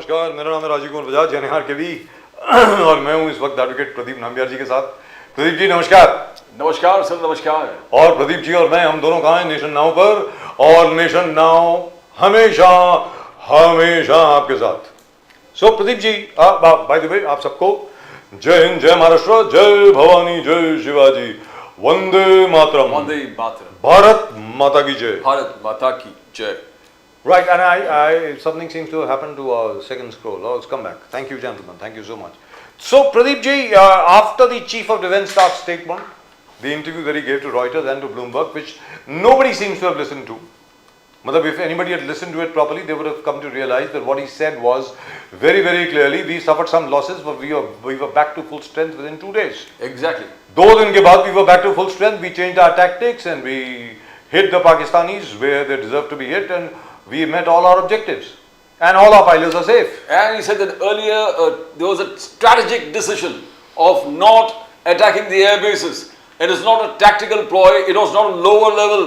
नमस्कार, मेरा नाम है राजीव कुमार बजाज, जनेहार के भी और मैं हूं इस वक्त एडवोकेट प्रदीप नाम्बियार जी के साथ। प्रदीप जी नमस्कार। नमस्कार सर, नमस्कार। और प्रदीप जी और मैं, हम दोनों कहाँ हैं? नेशन नाउ पर, और नेशन नाउ हमेशा हमेशा आपके साथ। सो प्रदीप जी, बाय द वे आप सबको जय हिंद, जय महाराष्ट्र, जय भवानी, जय शिवाजी, वंदे मातरम। वंदे मातरम। भारत माता की जय। भारत माता की जय। Right, and something seems to have happened to our second scroll. Oh, it's come back. Thank you, gentlemen. Thank you so much. So, Pradeep ji, after the Chief of Defence Staff statement, the interview that he gave to Reuters and to Bloomberg, which nobody seems to have listened to. Matlab, if anybody had listened to it properly, they would have come to realize that what he said was very, very clearly, we suffered some losses, but we were back to full strength within 2 days. Exactly. 2 दिन के बाद we were back to full strength. We changed our tactics and we hit the Pakistanis where they deserve to be hit, and we met all our objectives, and all our pilots are safe. And he said that earlier there was a strategic decision of not attacking the air bases. It is not a tactical ploy. It was not a lower level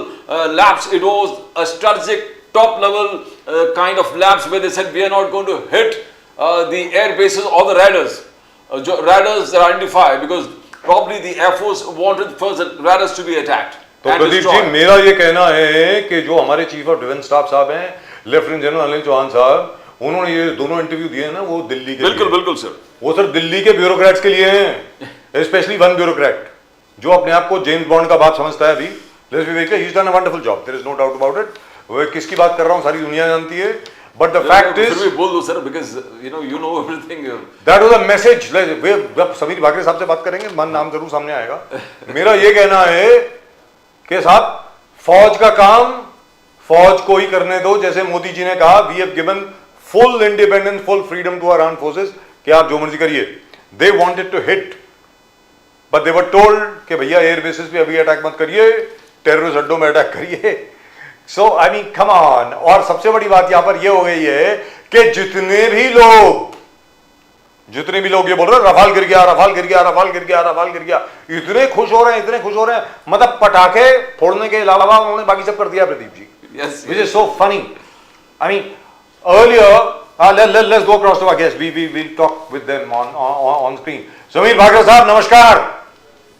lapse. It was a strategic top level kind of lapse where they said we are not going to hit the air bases or the radars. Radars are identified because probably the Air Force wanted first the radars to be attacked. तो प्रदीप जी, मेरा ये कहना है कि जो हमारे chief of defence staff साहब हैं, लेफ्टिनेंट जनरल अनिल चौहान साहब, उन्होंने ये दोनों इंटरव्यू दिए ना, वो दिल्ली के बिल्कुल बिल्कुल सर, वो सर दिल्ली के ब्यूरोक्रेट्स के लिए हैं, स्पेशली वन ब्यूरोक्रेट जो अपने आप को जेम्स बॉन्ड का बाप समझता है। अभी let's be very clear, he has done a wonderful job, there is no doubt about it. वो किसकी बात कर रहा हूं सारी दुनिया जानती है, बट द फैक्ट इज, फिर भी बोल दो sir, because you know everything. That was a message. जब समीर भाकरे साहब से बात करेंगे, मन नाम जरूर सामने आएगा। मेरा ये कहना है कि साहब, फौज का काम फौज को ही करने दो। जैसे मोदी जी ने कहा, we have given full independence, full freedom to our armed forces कि आप जो मर्जी करिए। They wanted to hit, but they were told कि भैया एयर बेसिस पे अभी अटैक मत करिए, टेररिस्ट अड्डों में अटैक करिए। सो आई मीन कम ऑन। और सबसे बड़ी बात यहां पर यह हो गई है कि जितने भी लोग ये बोल रहे हैं रफाल गिर गया, रफाल गिर गया, रफाल गिर गया, रफाल गिर गया, इतने खुश हो रहे हैं, इतने खुश हो रहे हैं, मतलब पटाखे फोड़ने के अलावा उन्होंने बाकी सब कर दिया Pradeep ji. Yes, which is so funny. I mean, earlier, let's go across to our guests. We'll talk with them on screen. Sameer Bhakre साहब नमस्कार।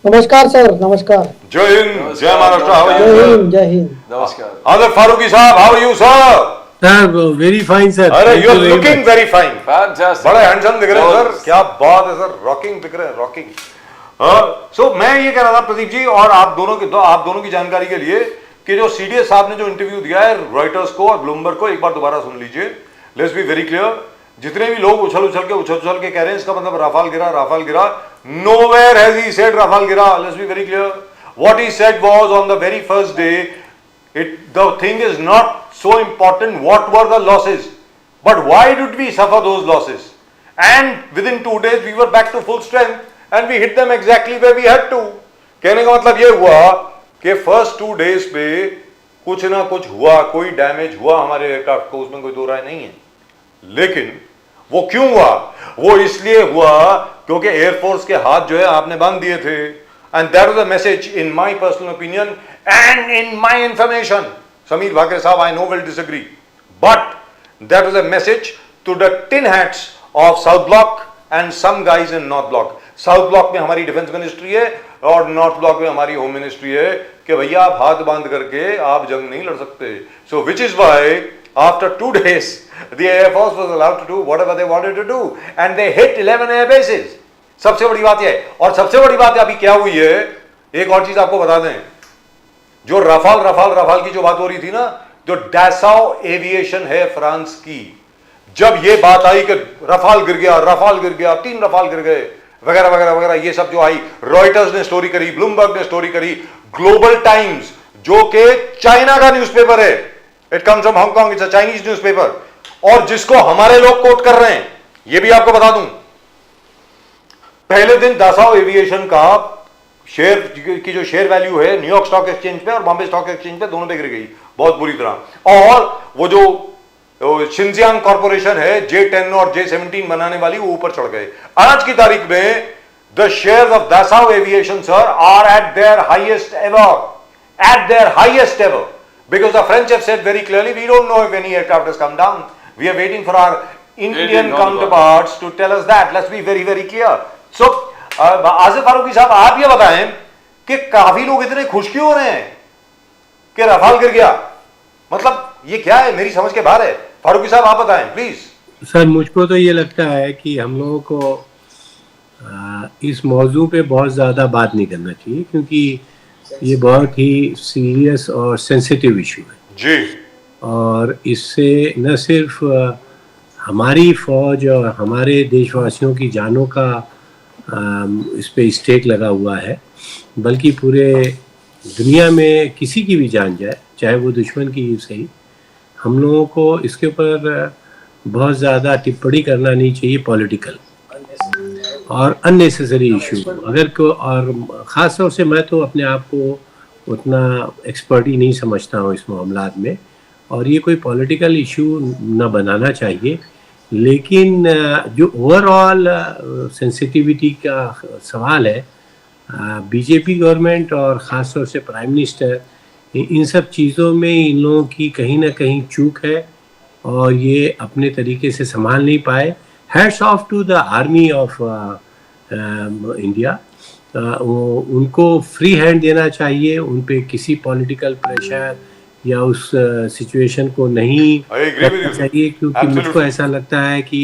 नमस्कार सर, नमस्कार। जय हिंद, जय महाराष्ट्र, हाउ आर जय यू? हिंद, जय हिंद। नमस्कार। आदिल फारूकी साहब, how are you sir? Sir, very fine, sir. अरे Thank you are you very looking much. Very fine, Fantastic. बड़े हैंडसम दिख रहे हैं सर, Yes. क्या बात है सर, रॉकिंग दिख रहे हैं, रॉकिंग। सो मैं ये कह रहा था प्रदीप जी, और आप दोनों की जानकारी के लिए, कि जो सीडीएस साहब ने जो इंटरव्यू दिया है रॉयटर्स को और ब्लूमबर्ग को, एक बार दोबारा सुन लीजिए। लेट्स बी वेरी क्लियर, जितने भी लोग उछल के कह रहे हैं, इसका मतलब राफाल गिरा, nowhere has he said Rafale गिरा। Let's be very clear, what he said was on the very first day, the thing is not so important what were the losses, but why did we suffer those losses, and within 2 days we were back to full strength and we hit them exactly where we had to। कहने का मतलब ये हुआ कि first 2 days पे कुछ ना कुछ हुआ, कोई डैमेज हुआ हमारे एयरक्राफ्ट को, उसमें कोई दो राय नहीं है। लेकिन वो क्यों हुआ? वो इसलिए हुआ क्योंकि एयरफोर्स के हाथ जो है आपने बांध दिए थे, and that was a message in my personal opinion and in my information. Sameer Bhakre साहब, I know will disagree, but that was a message to the tin hats of South Bloc and some guys in North Bloc. South Bloc में हमारी defence ministry है और north block में हमारी home ministry है कि भैया आप हाथ बांध करके आप जंग नहीं लड़ सकते। So which is why after 2 days the Air Force was allowed to do whatever they wanted to do and they hit 11 air bases। सबसे बड़ी बात यह है, और सबसे बड़ी बात अभी क्या हुई है, एक और चीज आपको बता दें, जो रफाल की जो बात हो रही थी ना, जो डैसाओ एविएशन है फ्रांस की, जब ये बात आई कि रफाल गिर गया, 3 रफाल गिर गए, वगैरह वगैरह वगैरह, ये सब जो आई, रॉयटर्स ने स्टोरी करी, ब्लूमबर्ग ने स्टोरी करी, ग्लोबल टाइम्स जो कि चाइना का न्यूज़पेपर है, it comes from Hong Kong, it's a Chinese newspaper, और जिसको हमारे लोग कोट कर रहे हैं, ये भी आपको बता दूं, पहले दिन डैसाओ एविएशन का शेयर की जो शेयर वैल्यू है न्यूयॉर्क स्टॉक एक्सचेंज पे और बॉम्बे स्टॉक एक्सचेंज पे, दोनों पे गिर गई बहुत बुरी तरह। और वो जो शिनजियांग कॉर्पोरेशन है, J10 और J17 बनाने वाली, वो ऊपर चढ़ गए। आज की तारीख में the shares of Dassault aviation sir are at their highest ever, because the French have said very clearly, we don't know if any aircraft has come down, we are waiting for our Indian counterparts to tell us that. Let's be very, very clear. So, Asif Farooqui साहब, आप ये बताएं कि काफी लोग इतने खुश क्यों हो रहे हैं कि रफाल गिर गया? मतलब ये क्या है, मेरी समझ के बाहर है। फारूकी साहब आप बताएं प्लीज। सर, मुझको तो ये लगता है कि हम लोगों को इस मौजू पे बहुत ज़्यादा बात नहीं करना चाहिए, क्योंकि ये बहुत ही सीरियस और सेंसिटिव इशू है जी। और इससे न सिर्फ हमारी फौज और हमारे देशवासियों की जानों का इस पे स्टेक लगा हुआ है, बल्कि पूरे दुनिया में किसी की भी जान जाए, चाहे वो दुश्मन की ही सही, हम लोगों को इसके ऊपर बहुत ज़्यादा टिप्पणी करना नहीं चाहिए पॉलिटिकल और अननेसेसरी इशू। अगर को और ख़ास तौर से मैं तो अपने आप को उतना एक्सपर्ट ही नहीं समझता हूँ इस मामलात में, और ये कोई पॉलिटिकल इशू न बनाना चाहिए। लेकिन जो ओवरऑल सेंसिटिविटी का सवाल है, बीजेपी गवर्नमेंट और ख़ास तौर से प्राइम मिनिस्टर, इन सब चीज़ों में इन लोगों की कहीं ना कहीं चूक है और ये अपने तरीके से संभाल नहीं पाए। Hats off to the army of India, उनको फ्री हैंड देना चाहिए, उन पे किसी पॉलिटिकल प्रेशर या उस सिचुएशन को नहीं करना चाहिए, क्योंकि मुझको ऐसा लगता है कि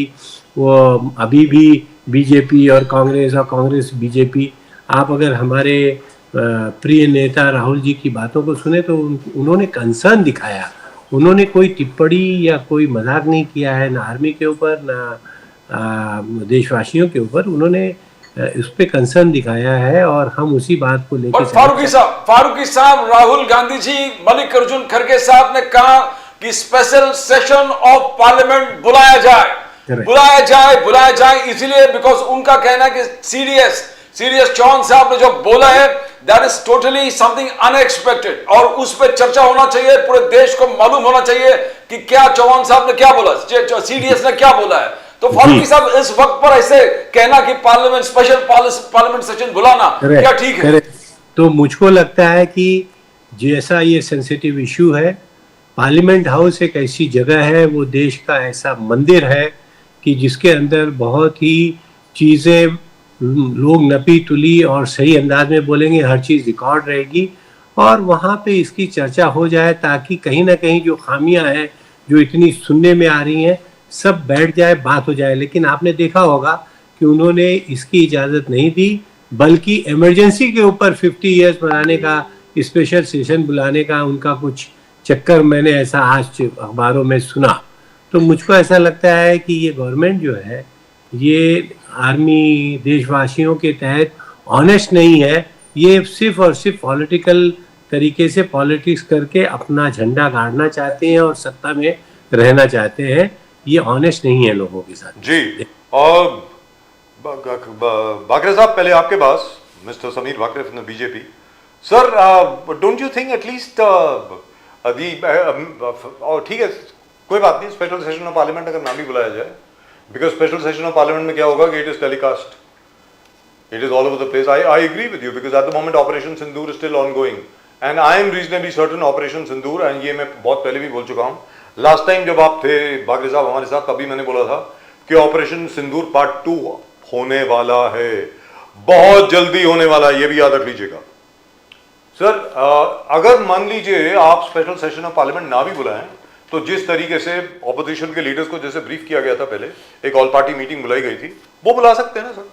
वो अभी भी बीजेपी और कांग्रेस बीजेपी, आप अगर हमारे प्रिय नेता राहुल जी की बातों को सुने तो उन्होंने कंसर्न दिखाया, उन्होंने कोई टिप्पणी या कोई मजाक नहीं किया है, ना आर्मी के ऊपर ना देशवासियों के ऊपर, उन्होंने उस पे कंसर्न दिखाया है और हम उसी बात को लेकर। फारूकी साहब, राहुल गांधी जी, मल्लिकार्जुन खड़गे साहब ने कहा कि स्पेशल सेशन ऑफ पार्लियामेंट बुलाया जाए, इसलिए बिकॉज उनका कहना है कि सीरियस चौहान साहब ने जो बोला है that is totally something unexpected, और उस पर चर्चा होना चाहिए, पूरे देश को मालूम होना चाहिए कि क्या चौहान साहब ने क्या बोला, सीडीएस ने क्या बोला है। तो फारूकी साहब, इस वक्त पर ऐसे कहना कि स्पेशल पार्लियामेंट सेशन बुलाना क्या ठीक है? तो मुझको लगता है कि जैसा ये सेंसिटिव इशू है, पार्लियामेंट हाउस एक ऐसी जगह है, वो देश का ऐसा मंदिर है कि जिसके अंदर बहुत ही चीज़ें लोग नपी तुली और सही अंदाज में बोलेंगे, हर चीज़ रिकॉर्ड रहेगी और वहाँ पे इसकी चर्चा हो जाए, ताकि कहीं ना कहीं जो खामियां हैं जो इतनी सुनने में आ रही हैं सब बैठ जाए, बात हो जाए। लेकिन आपने देखा होगा कि उन्होंने इसकी इजाज़त नहीं दी, बल्कि इमरजेंसी के ऊपर 50 ईयर्स मनाने का स्पेशल सेशन बुलाने का उनका कुछ चक्कर मैंने ऐसा आज अखबारों में सुना। तो मुझको ऐसा लगता है कि ये गवर्नमेंट जो है ये आर्मी देशवासियों के तहत ऑनेस्ट नहीं है, ये सिर्फ और सिर्फ पॉलिटिकल तरीके से पॉलिटिक्स करके अपना झंडा गाड़ना चाहते हैं और सत्ता में रहना चाहते हैं। ये ऑनेस्ट नहीं है लोगों के साथ जी। और बाकरे साहब, पहले आपके पास mister Sameer Bakre from the BJP. Sir, don't you think at least ठीक है, कोई बात नहीं, स्पेशल सेशन ऑफ पार्लियामेंट अगर ना भी बुलाया जाए, because special session of parliament में क्या होगा कि it is telecast, it is all over the place. I agree with you because at the moment Operation Sindoor is still ongoing and I am reasonably certain Operation Sindoor, and ये मैं बहुत पहले भी बोल चुका हूँ, लास्ट टाइम जब आप थे बाकरे साहब हमारे साथ, तभी मैंने बोला था कि ऑपरेशन सिंदूर पार्ट 2 होने वाला है, बहुत जल्दी होने वाला है, ये भी याद रख लीजिएगा। सर, अगर मान लीजिए आप स्पेशल सेशन ऑफ पार्लियामेंट ना भी बुलाएं, तो जिस तरीके से ऑपोजिशन के लीडर्स को जैसे ब्रीफ किया गया था, पहले एक ऑल पार्टी मीटिंग बुलाई गई थी, वो बुला सकते हैं ना सर,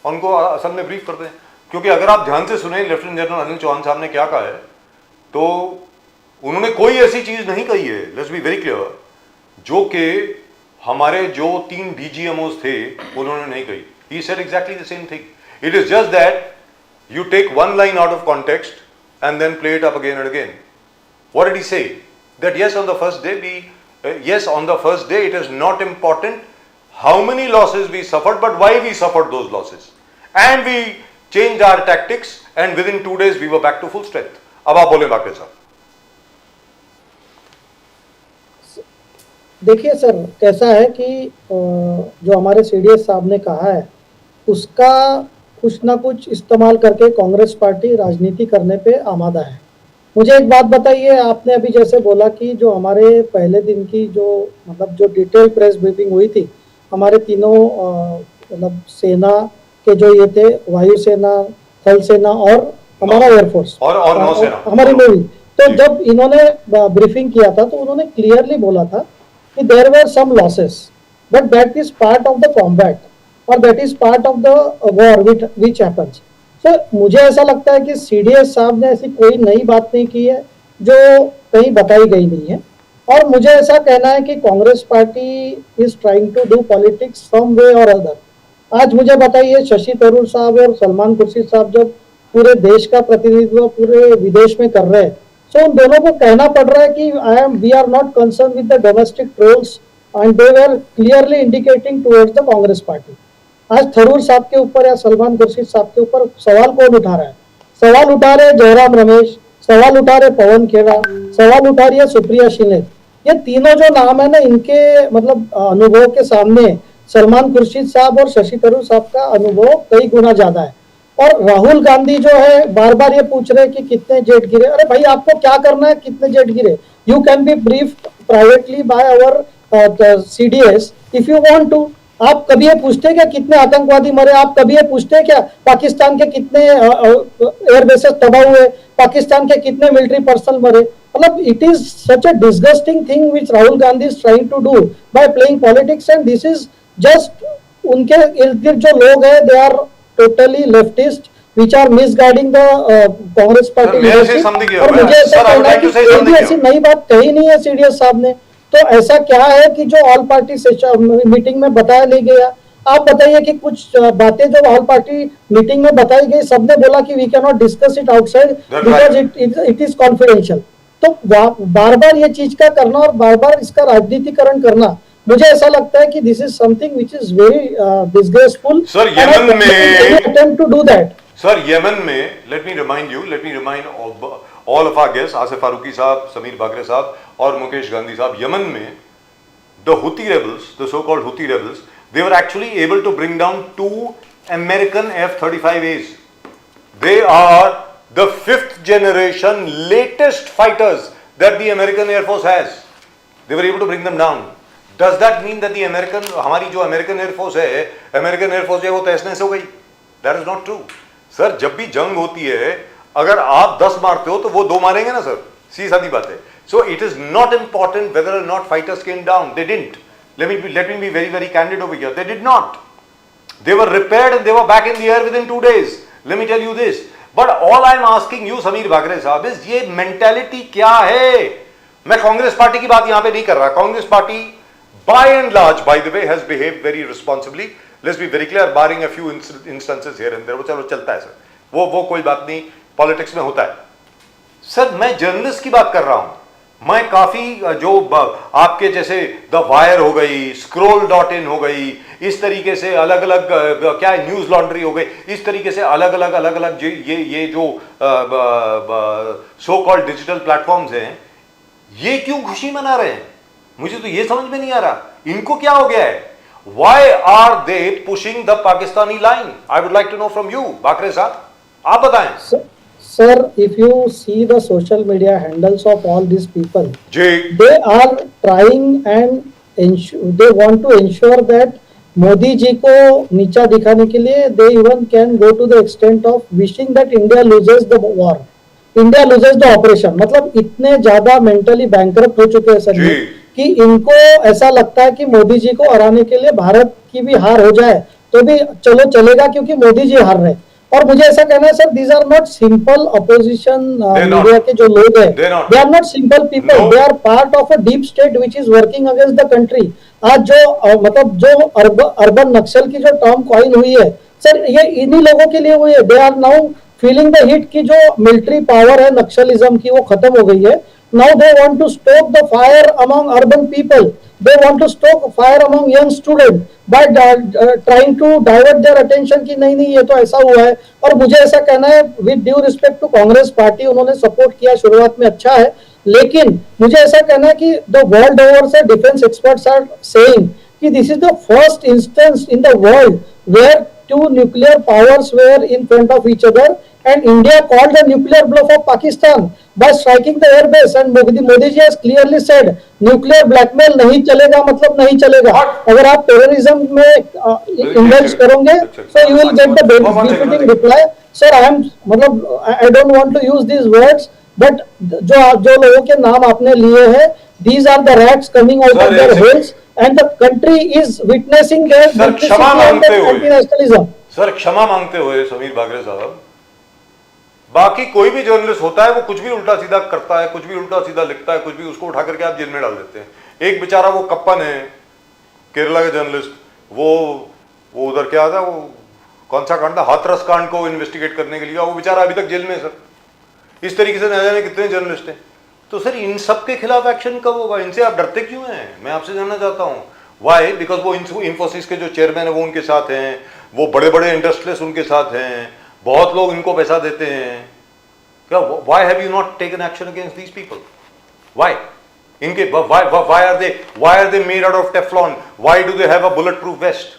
उनको असल में ब्रीफ करते हैं। क्योंकि अगर आप ध्यान से सुने लेफ्टिनेंट जनरल अनिल चौहान साहब ने क्या कहा है, तो उन्होंने कोई ऐसी चीज नहीं कही है, लेट्स बी वेरी क्लियर, जो कि हमारे जो 3 डीजीएमओस थे उन्होंने नहीं कही। He said exactly the same thing, it is just that you take one line out of context and then play it up again and again. What did he say? That yes, on the first day it is not important how many losses we suffered, but why we suffered those losses, and we changed our tactics and within 2 days we were back to full strength. अब आप बोले बाकरे साहब। देखिए sir, कैसा है कि जो हमारे सीडीएस साहब ने कहा है उसका कुछ ना कुछ इस्तेमाल करके कांग्रेस पार्टी राजनीति करने पे आमादा है। मुझे एक बात बताइए, आपने अभी जैसे बोला कि जो हमारे पहले दिन की जो मतलब जो डिटेल प्रेस ब्रीफिंग हुई थी, हमारे तीनों मतलब सेना के जो ये थे, वायुसेना, थल सेना और हमारा एयरफोर्स और नौसेना हमारी नेवी, तो जी। जब इन्होंने ब्रीफिंग किया था तो उन्होंने क्लियरली बोला था कि there were some losses, but that is part of the combat और that is part of the war which happens. Sir मुझे ऐसा लगता है कि सीडीएस साहब ने ऐसी कोई नई बात नहीं की है जो कहीं बताई गई नहीं है, और मुझे ऐसा कहना है कि Congress party is trying to do politics some way और अदर। आज मुझे बताइए, शशि थरूर साहब और सलमान खुर्शीद साहब जब पूरे देश का प्रतिनिधित्व पूरे विदेश में कर रहे हैं, तो उन दोनों को कहना पड़ रहा है कि we are not concern with the domestic trolls and they were clearly indicating towards the Congress party. आज थरूर साहब के ऊपर या सलमान खुर्शीद साहब के ऊपर सवाल कौन उठा रहा है? सवाल उठा रहे जयराम रमेश, सवाल उठा रहे पवन खेड़ा, सवाल उठा रही है सुप्रिया शिंदे। ये तीनों जो नाम है ना, इनके मतलब अनुभव के सामने सलमान खुर्शीद साहब और शशि थरूर साहब का अनुभव कई गुना ज्यादा है। और राहुल गांधी जो है बार बार ये पूछ रहे कि कितने जेट गिरे। अरे भाई, आपको क्या करना है कितने जेट गिरे? You can be briefed privately by our CDS if you want to. आप कभी ये पूछते क्या कितने आतंकवादी मरे? आप कभी ये पूछते क्या पाकिस्तान के कितने एयर बेसेस तबाह हुए, पाकिस्तान के कितने मिलिट्री पर्सनल मरे? मतलब it is such a disgusting thing which Rahul Gandhi is trying to do by playing politics, and this is just उनके इर्द गिर्द जो लोग हैं they are totally leftist which are misguiding the Congress party leadership. और मुझे ऐसा कहना है कि कोई भी ऐसी नई बात कही नहीं है सीडीएस साहब ने। तो ऐसा क्या है कि जो ऑल पार्टी मीटिंग में बताया नहीं गया? आप बताइए कि कुछ बातें जो ऑल पार्टी मीटिंग में बताई गई, सबने बोला कि we can not discuss it outside because it is confidential. तो बार बार ये चीज का करना और बार बार इसका राजनीतिकरण करना, मुझे ऐसा लगता है कि this is something which is very disgraceful. Sir Yemen में attempt to do that. Sir Yemen में let me remind all of our guests, Asif Farooqui साहब, समीर बागरे साहब और मुकेश गांधी साहब, यमन में the Houthi rebels, the so called Houthi rebels, they were actually able to bring down 2 American F-35As. They are the 5th generation latest fighters that the American Air Force has. They were able to bring them down. Does that mean that the हमारी जो American Air Force है वो तहस नहस हो गई? That is not true. Sir जब भी जंग होती है, अगर आप 10 मारते हो तो वो 2 मारेंगे ना सर, सीधी सादी बात है। So it is not important whether or not fighters came down. They didn't. Let me be very, very candid over here. They did not. They were repaired and they were back in the air within 2 days. Let me tell you this. But all I'm asking you, Sameer Bagre साहब, is ये mentality क्या है? मैं Congress party की बात यहाँ पे नहीं कर रहा। Congress party, by and large, by the way, has behaved very responsibly. Let's be very clear, barring a few instances here and there. वो चलो चलता है सर, वो कोई बात नहीं, पॉलिटिक्स में होता है। सर मैं जर्नलिस्ट की बात कर रहा हूं। मैं काफी जो आपके जैसे द वायर हो गई, scroll.in हो गई, इस तरीके से अलग अलग क्या है, न्यूज लॉन्ड्री हो गई, इस तरीके से अलग अलग ये जो सो कॉल्ड डिजिटल प्लेटफॉर्म्स हैं, ये क्यों खुशी मना रहे हैं? मुझे तो ये समझ में नहीं आ रहा, इनको क्या हो गया है? Why are they pushing the Pakistani line? I would like to know from you, Bakre साहब, आप बताएं। Sir, if you see the social media handles of all these people, ji, they are trying and they want to ensure that Modi ji को नीचा दिखाने के लिए they even can go to the extent of wishing that India loses the war, India loses the operation। मतलब इतने ज्यादा mentally bankrupt हो चुके हैं सर कि इनको ऐसा लगता है कि मोदी जी को हराने के लिए भारत की भी हार हो जाए तो भी चलो चलेगा, क्योंकि मोदी जी हार रहे। और मुझे ऐसा कहना है sir, these are not simple opposition media के जो लोग हैं, they are not simple people, they are part of a deep state which is working against the country. आज जो मतलब जो अर्बन नक्सल की जो टर्म कॉइन हुई है सर, ये इन्हीं लोगों के लिए हुई है। They are now feeling the hit की जो मिलिट्री पावर है नक्सलिज्म की वो खत्म हो गई है। Now they want to stoke the fire among urban people. They want to stoke fire among young students by trying to divert their attention कि नहीं ये तो ऐसा हुआ है। और मुझे ऐसा कहना है, with due respect to Congress party, उन्होंने सपोर्ट किया शुरुआत में, अच्छा है, लेकिन मुझे ऐसा कहना है कि the world over से डिफेंस एक्सपर्ट्स आर सेइंग कि this is the first instance in the world where 2 nuclear powers were in front of each other and India called the nuclear bluff of Pakistan by striking the airbase, and Modi ji has clearly said nuclear blackmail नहीं चलेगा, मतलब नहीं चलेगा. अगर आप terrorism में indulge करोगे so you will get the befitting reply. Sir, I don't want to use these words, but जो लोगों के नाम आपने लिए हैं, these are the rats coming out of their holes, and the country is witnessing their duplicity and their anti-nationalism. Sir क्षमा मांगते हुए समीर बागरे साहब, बाकी कोई भी जर्नलिस्ट होता है वो कुछ भी उल्टा सीधा करता है, कुछ भी उल्टा सीधा लिखता है, कुछ भी, उसको उठा करके आप जेल में डाल देते हैं. एक बेचारा वो कप्पन है केरला का जर्नलिस्ट, वो उधर क्या था, वो कौन सा कांड था, हाथरस कांड को इन्वेस्टिगेट करने के लिए, वो बेचारा अभी तक जेल में है सर. इस तरीके से न जाने कितने जर्नलिस्ट हैं. तो सर इन सब के खिलाफ एक्शन कब होगा? इनसे आप डरते क्यों हैं? मैं आपसे जानना चाहता हूँ. वाई? बिकॉज वो इंफोसिस के जो चेयरमैन है वो उनके साथ हैं, वो बड़े बड़े इंडस्ट्रियलिस्ट उनके साथ हैं, बहुत लोग इनको पैसा देते हैं. क्या? Why have you not taken action against these people? Why? इनके why are they made out of Teflon? Why do they have a bulletproof vest?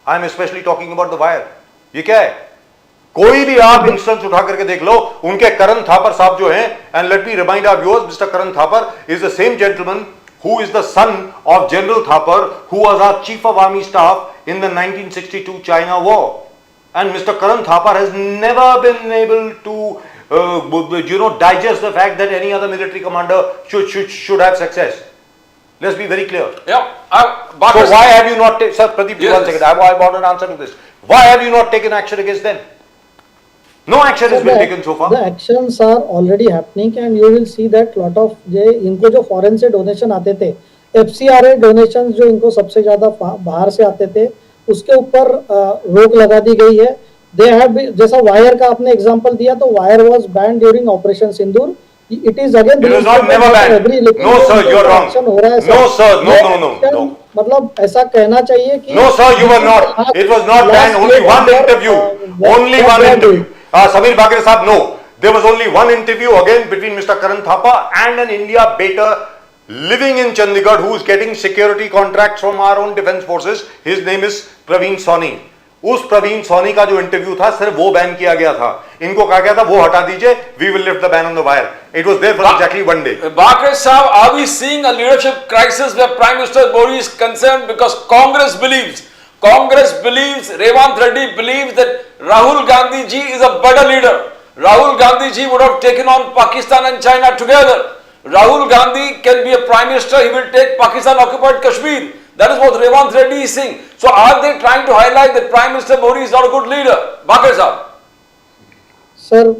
I am especially talking about the wire. ये क्या है? कोई भी आप instance उठा करके देख लो, उनके करण थापर साहब जो हैं, and let me remind our viewers, Mr. Karan Thapar is the same gentleman who is the son of General Thapar, who was our Chief of Army Staff in the 1962 China War. And Mr. Karan Thapar has never been able to digest the fact that any other military commander should have success. Let's be very clear. Yeah. So why have you not taken, sir, Pradeep, Yes. one second, I want an answer to this. Why have you not taken action against them? No action has been taken so far. The actions are already happening, and you will see that lot of इनको जो foreign से donation आते थे, FCRA donations जो इनको सबसे ज्यादा बाहर से आते थे, उसके ऊपर रोक लगा दी गई है. They have जैसा वायर का आपने एग्जांपल दिया, तो wire was ban during operation Sindoor. It is again. It was not never banned. No sir, you are wrong. No sir, no. मतलब ऐसा कहना चाहिए कि No sir, you were not. It was not banned. Only one interview. Only one interview. Samir Bagre Sahab, no. There was only one interview again between Mr. Karan Thapa and an India baiter living in Chandigarh who is getting security contracts from our own defense forces. His name is Praveen Soni. उस प्रवीण सोनी का जो interview था सिर्फ वो ban किया गया था. इनको कहा गया था वो हटा दीजिए, we will lift the ban on the wire. It was there for exactly one day. Bakre Sahab, are we seeing a leadership crisis where Prime Minister Modi is concerned because Congress believes, Revanth Reddy believes that Rahul Gandhi ji is a better leader. Rahul Gandhi ji would have taken on Pakistan and China together. Rahul Gandhi can be a Prime Minister, he will take Pakistan occupied Kashmir. That is what Revanth Reddy is saying. So are they trying to highlight that Prime Minister Modi is not a good leader? Bakre Sahab. Sir,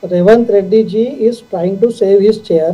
Revanth Reddy ji is trying to save his chair.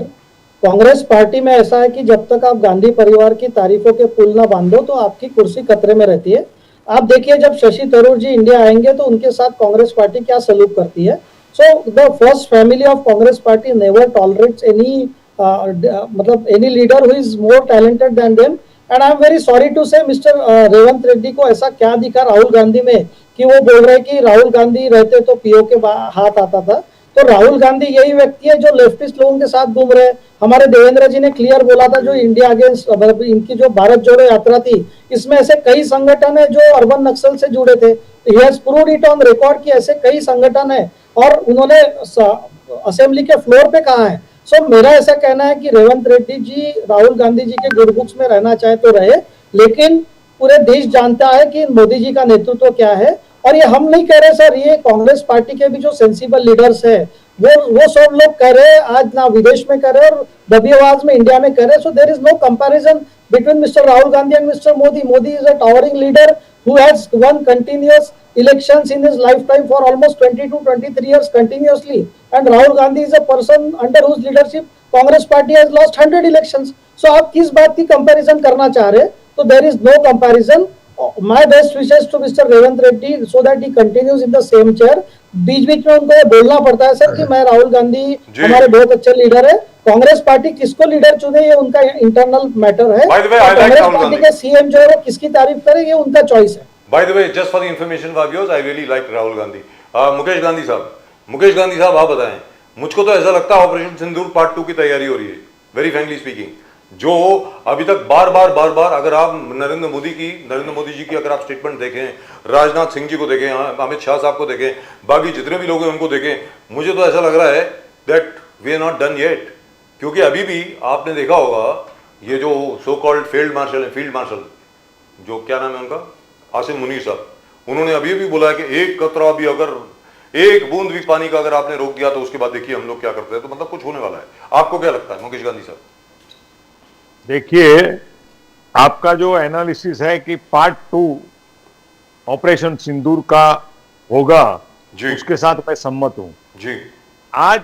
Congress party में ऐसा है कि जब तक आप गांधी परिवार की तारीफों के पुल ना बांधो तो आपकी कुर्सी खतरे में रहती है. आप देखिए जब शशि थरूर जी इंडिया आएंगे तो उनके साथ कांग्रेस पार्टी क्या सलूक करती है. So the first family of Congress party never tolerates any मतलब any leader who is more talented than them. And I am very sorry to say mister Revanth Reddy को ऐसा क्या दिखा राहुल गांधी में कि वो बोल रहे कि राहुल गांधी रहते तो पीओ के हाथ आता था. तो राहुल गांधी यही व्यक्ति है जो लेफ्टिस्ट लोगों के साथ घूम रहे हैं. हमारे देवेंद्र जी ने क्लियर बोला था जो इंडिया अगेंस्ट इनकी जो भारत जोड़ो यात्रा थी, इसमें ऐसे कई संगठन है जो अर्बन नक्सल से जुड़े थे. He has proved it on record कि ऐसे कई संगठन है और उन्होंने असेंबली के फ्लोर पे कहा है. सो मेरा ऐसा कहना है कि रेवंत रेड्डी जी राहुल गांधी जी के गुड बुक्स में रहना चाहे तो रहे, लेकिन पूरे देश जानता है कि मोदी जी का नेतृत्व क्या है. और ये हम नहीं कह रहे सर, ये कांग्रेस पार्टी के भी जो सेंसिबल लीडर्स है वो सब लोग कह रहे हैं, आज ना विदेश में कह रहे हैं और दबी आवाज में इंडिया में कह रहे हैं. So there is no comparison between mister Rahul Gandhi and mister Modi. Modi is a towering leader who has won continuous elections in his lifetime for almost 20 to 23 years continuously, and Rahul Gandhi is a person under whose leadership Congress party has lost 100 elections. So आप किस बात की comparison करना चाह रहे? तो there is no comparison. My best wishes to Mr. Revanth Reddy so that he continues in the same chair. बीच बीच में उनको बोलना पड़ता है सर कि मैं राहुल गांधी हमारे बहुत अच्छे लीडर है. कांग्रेस पार्टी किसको लीडर चुने ये उनका इंटरनल मैटर है. कांग्रेस पार्टी के सीएम जो है वो किसकी तारीफ करे ये उनका चॉइस है. By the way, just for the information of viewers, I really like Rahul Gandhi. Mukesh Gandhi साहब आप बताएं, मुझको तो ऐसा लगता है ऑपरेशन सिंदूर पार्ट 2 की तैयारी हो रही है, वेरी फ्रैंकली स्पीकिंग. जो अभी तक बार बार अगर आप नरेंद्र मोदी जी की अगर आप स्टेटमेंट देखें, राजनाथ सिंह जी को देखें, अमित शाह साहब को देखें, बाकी जितने भी लोग हैं उनको देखें, मुझे तो ऐसा लग रहा है that we are not done yet. क्योंकि अभी भी आपने देखा होगा ये जो सो कॉल्ड फील्ड मार्शल जो क्या नाम है उनका, आसिम मुनीर साहब, उन्होंने अभी भी बोला है कि एक कतरा भी अगर, एक बूंद भी पानी का अगर आपने रोक दिया तो उसके बाद देखिए हम लोग क्या करते हैं। तो मतलब कुछ होने वाला है। आपको क्या लगता है मुकेश गांधी साहब? देखिए, आपका जो एनालिसिस है कि पार्ट 2 ऑपरेशन सिंदूर का होगा, जी। उसके साथ मैं सम्मत हूं। जी आज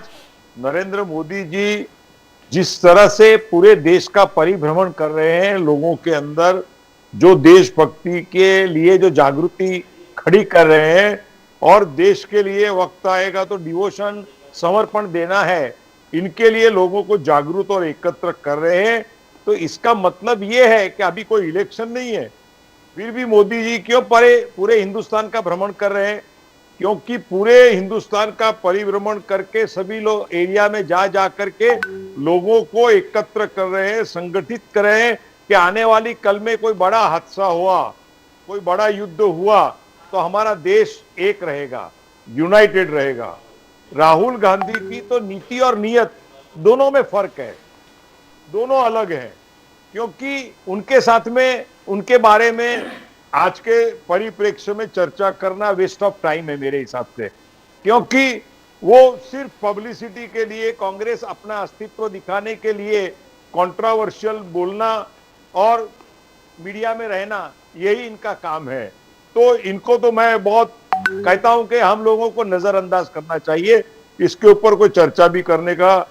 नरेंद्र मोदी जी जिस तरह से पूरे देश का परिभ्रमण कर रहे हैं, लोगों के अंदर जो देशभक्ति के लिए जो जागृति खड़ी कर रहे हैं, और देश के लिए वक्त आएगा तो डिवोशन समर्पण देना है, इनके लिए लोगों को जागरूक और एकत्र कर रहे हैं। तो इसका मतलब यह है कि अभी कोई इलेक्शन नहीं है, फिर भी मोदी जी क्यों पूरे हिंदुस्तान का भ्रमण कर रहे हैं? क्योंकि पूरे हिंदुस्तान का परिभ्रमण करके सभी लोग एरिया में जा करके लोगों को एकत्र कर रहे हैं, संगठित कर रहे हैं कि आने वाली कल में कोई बड़ा हादसा हुआ, कोई बड़ा युद्ध हुआ तो हमारा देश एक रहेगा, यूनाइटेड रहेगा। राहुल गांधी की तो नीति और नियत दोनों में फर्क है, दोनों अलग हैं। क्योंकि उनके साथ में, उनके बारे में आज के परिप्रेक्ष्य में चर्चा करना वेस्ट ऑफ टाइम है मेरे हिसाब से। क्योंकि वो सिर्फ पब्लिसिटी के लिए, कांग्रेस अपना अस्तित्व दिखाने के लिए कंट्रोवर्शियल बोलना और मीडिया में रहना, यही इनका काम है। तो इनको तो मैं बहुत कहता हूं कि हम लोगों को नजरअंदाज करना चाहिए, इसके ऊपर कोई चर्चा भी करने का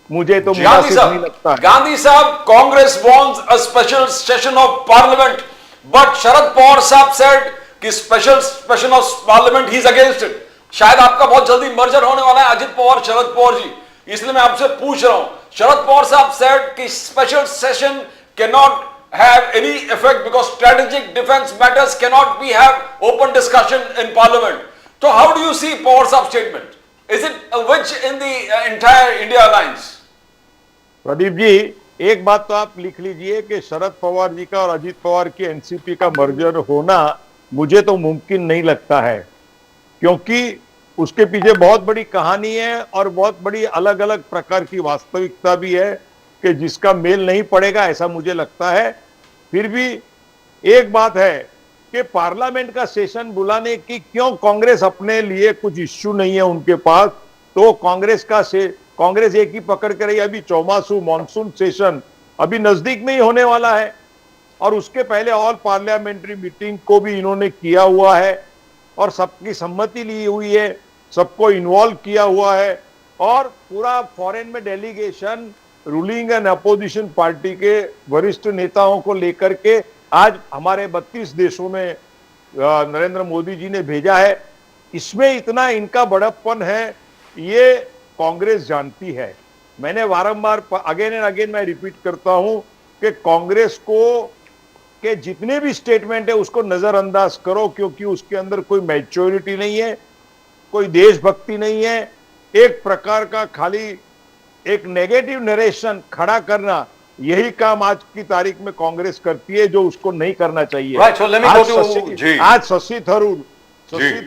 मुझे तो मुनासिब नहीं लगता है। गांधी साहब, Congress wants a special session of parliament, but Sharad Pawar साहब said कि special session of parliament he is against it. शायद आपका बहुत जल्दी मर्जर होने वाला है अजित पवार शरद पवार जी, इसलिए मैं आपसे पूछ रहा हूं। शरद पवार साहब said कि special session cannot have any effect because strategic defense matters cannot be have open discussion in parliament. So how do you see Pawar Saab's statement? Is it a witch in the entire India alliance? Pradeep ji, एक बात तो आप लिख लीजिए कि शरद पवार जी का और अजित पवार की एनसीपी का मर्जर होना मुझे तो मुमकिन नहीं लगता है। क्योंकि उसके पीछे बहुत बड़ी कहानी है और बहुत बड़ी अलग अलग प्रकार की वास्तविकता भी है कि जिसका मेल नहीं पड़ेगा, ऐसा मुझे लगता है। फिर भी एक बात है कि पार्लियामेंट का सेशन बुलाने की क्यों, कांग्रेस अपने लिए कुछ इश्यू नहीं है उनके पास, तो कांग्रेस एक ही पकड़ कर रही है। अभी चौमासू मॉनसून सेशन अभी नजदीक में ही होने वाला है, और उसके पहले ऑल पार्लियामेंट्री मीटिंग को भी इन्होंने किया हुआ है और सबकी सम्मति ली हुई है, सबको इन्वॉल्व किया हुआ है। और पूरा फॉरेन में delegation ruling and opposition party के वरिष्ठ नेताओं को लेकर के आज हमारे 32 देशों में नरेंद्र मोदी जी ने भेजा है। इसमें इतना इनका बड़प्पन है, ये कांग्रेस जानती है। मैंने वारंबार अगेन एंड अगेन मैं रिपीट करता हूं कि कांग्रेस को के जितने भी स्टेटमेंट है उसको नजरअंदाज करो, क्योंकि उसके अंदर कोई मैच्योरिटी नहीं है, कोई देशभक्ति नहीं है। एक प्रकार का खाली एक नेगेटिव नरेशन खड़ा करना, यही काम आज की तारीख में कांग्रेस करती है, जो उसको नहीं करना चाहिए। Right, so let me go to- आज शशि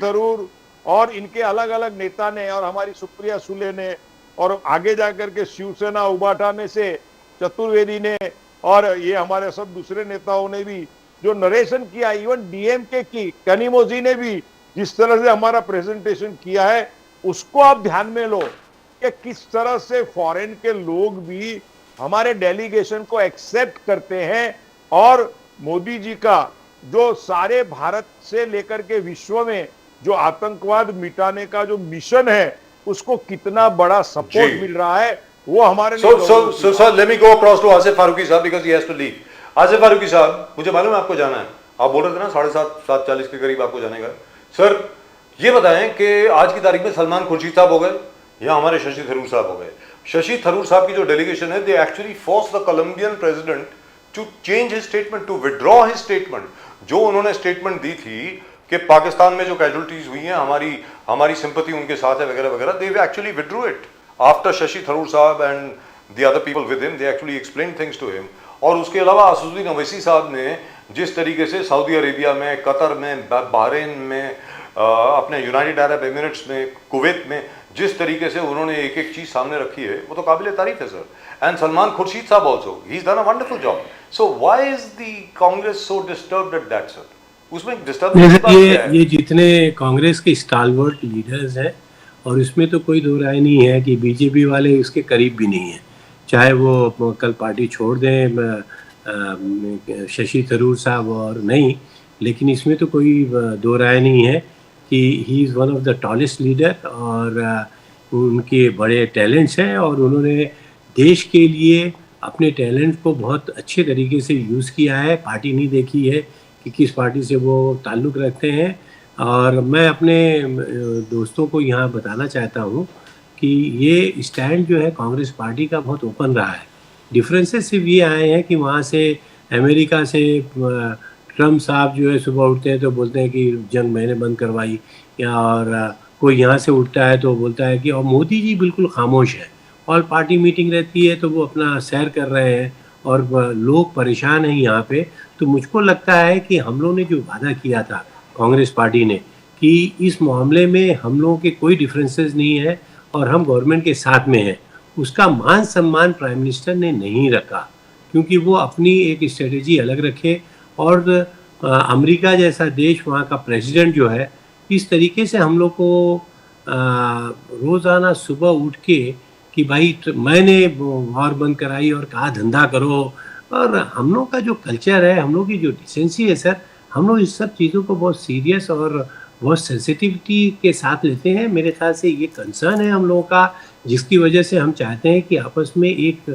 थरूर और इनके अलग अलग नेता ने और हमारी सुप्रिया सुले ने और आगे जाकर के शिवसेना उबाटा में से चतुर्वेदी ने और ये हमारे सब दूसरे नेताओं ने भी जो नरेशन किया, इवन डीएमके की कनिमोजी ने भी जिस तरह से हमारा प्रेजेंटेशन किया है, उसको आप ध्यान में लो कि किस तरह से फॉरेन के लोग भी हमारे डेलीगेशन को एक्सेप्ट करते हैं। और मोदी जी का जो सारे भारत से लेकर के विश्व में जो आतंकवाद मिटाने का जो मिशन है, उसको कितना बड़ा सपोर्ट मिल रहा है, वो हमारे So let me go across to Asif Farooqui साहब because he has to leave. Asif Farooqui साहब, मुझे मालूम है आपको जाना है, आप बोल रहे थे ना 7:30 के करीब आपको जाने का। सर ये बताएं कि आज की तारीख में सलमान खुर्शीद साहब हो गए या हमारे शशि थरूर साहब हो गए। शशि थरूर साहब की जो डेलीगेशन है, they actually force the Colombian president to change his statement, to withdraw his statement. जो उन्होंने स्टेटमेंट दी थी कि पाकिस्तान में जो कैजुअलिटीज हुई हैं, हमारी सिंपैथी उनके साथ है वगैरह वगैरह, they actually withdrew it after Shashi Tharoor साहब the other people with him, they actually explained things to him. और उसके अलावा असदुद्दीन ओवैसी साहब ने जिस तरीके से सऊदी अरेबिया में, कतर में, बहरीन में, अपने यूनाइटेड अरब एमिरेट्स में, कुवैत में जिस तरीके से उन्होंने एक एक चीज सामने रखी है, वो तो काबिल तारीफ है सर. एंड सलमान खुर्शीद साहब also, he is done a wonderful job. So why is the Congress so disturbed at that sir? उसमें डिस्टर्ब ये जितने कांग्रेस के स्टालवर्ट लीडर्स हैं, और इसमें तो कोई दो राय नहीं है कि बीजेपी वाले इसके करीब भी नहीं है, चाहे वो कल पार्टी छोड़ दें शशि थरूर साहब और नहीं, लेकिन इसमें तो कोई दो राय नहीं है कि he is one of the tallest leader, और उनके बड़े टैलेंट्स हैं और उन्होंने देश के लिए अपने टैलेंट को बहुत अच्छे तरीके से यूज़ किया है. पार्टी नहीं देखी है कि किस पार्टी से वो ताल्लुक़ रखते हैं. और मैं अपने दोस्तों को यहाँ बताना चाहता हूँ कि ये स्टैंड जो है कांग्रेस पार्टी का बहुत ओपन रहा है. डिफरेंसेस सिर्फ ये आए हैं कि वहाँ से अमेरिका से ट्रम्प साहब जो है सुबह उठते हैं तो बोलते हैं कि जंग मैंने बंद करवाई, या और कोई यहाँ से उठता है तो बोलता है कि, और मोदी जी बिल्कुल खामोश है. ऑल पार्टी मीटिंग रहती है तो वो अपना सैर कर रहे हैं और लोग परेशान हैं यहाँ पे. तो मुझको लगता है कि हम लोगों ने जो वादा किया था कांग्रेस पार्टी ने कि इस मामले में हम लोगों के कोई डिफरेंसेस नहीं है और हम गवर्नमेंट के साथ में हैं, उसका मान सम्मान प्राइम मिनिस्टर ने नहीं रखा, क्योंकि वो अपनी एक स्ट्रेटेजी अलग रखे. और अमेरिका जैसा देश, वहाँ का प्रेसिडेंट जो है, इस तरीके से हम लोग को रोज़ाना सुबह उठ के कि भाई मैंने वॉर बंद कराई और कहा धंधा करो. और हम लोग का जो कल्चर है, हम लोग की जो डिसेंसी है सर, हम लोग इस सब चीज़ों को बहुत सीरियस और बहुत सेंसिटिविटी के साथ लेते हैं. मेरे ख्याल से ये कंसर्न है हम लोगों का, जिसकी वजह से हम चाहते हैं कि आपस में एक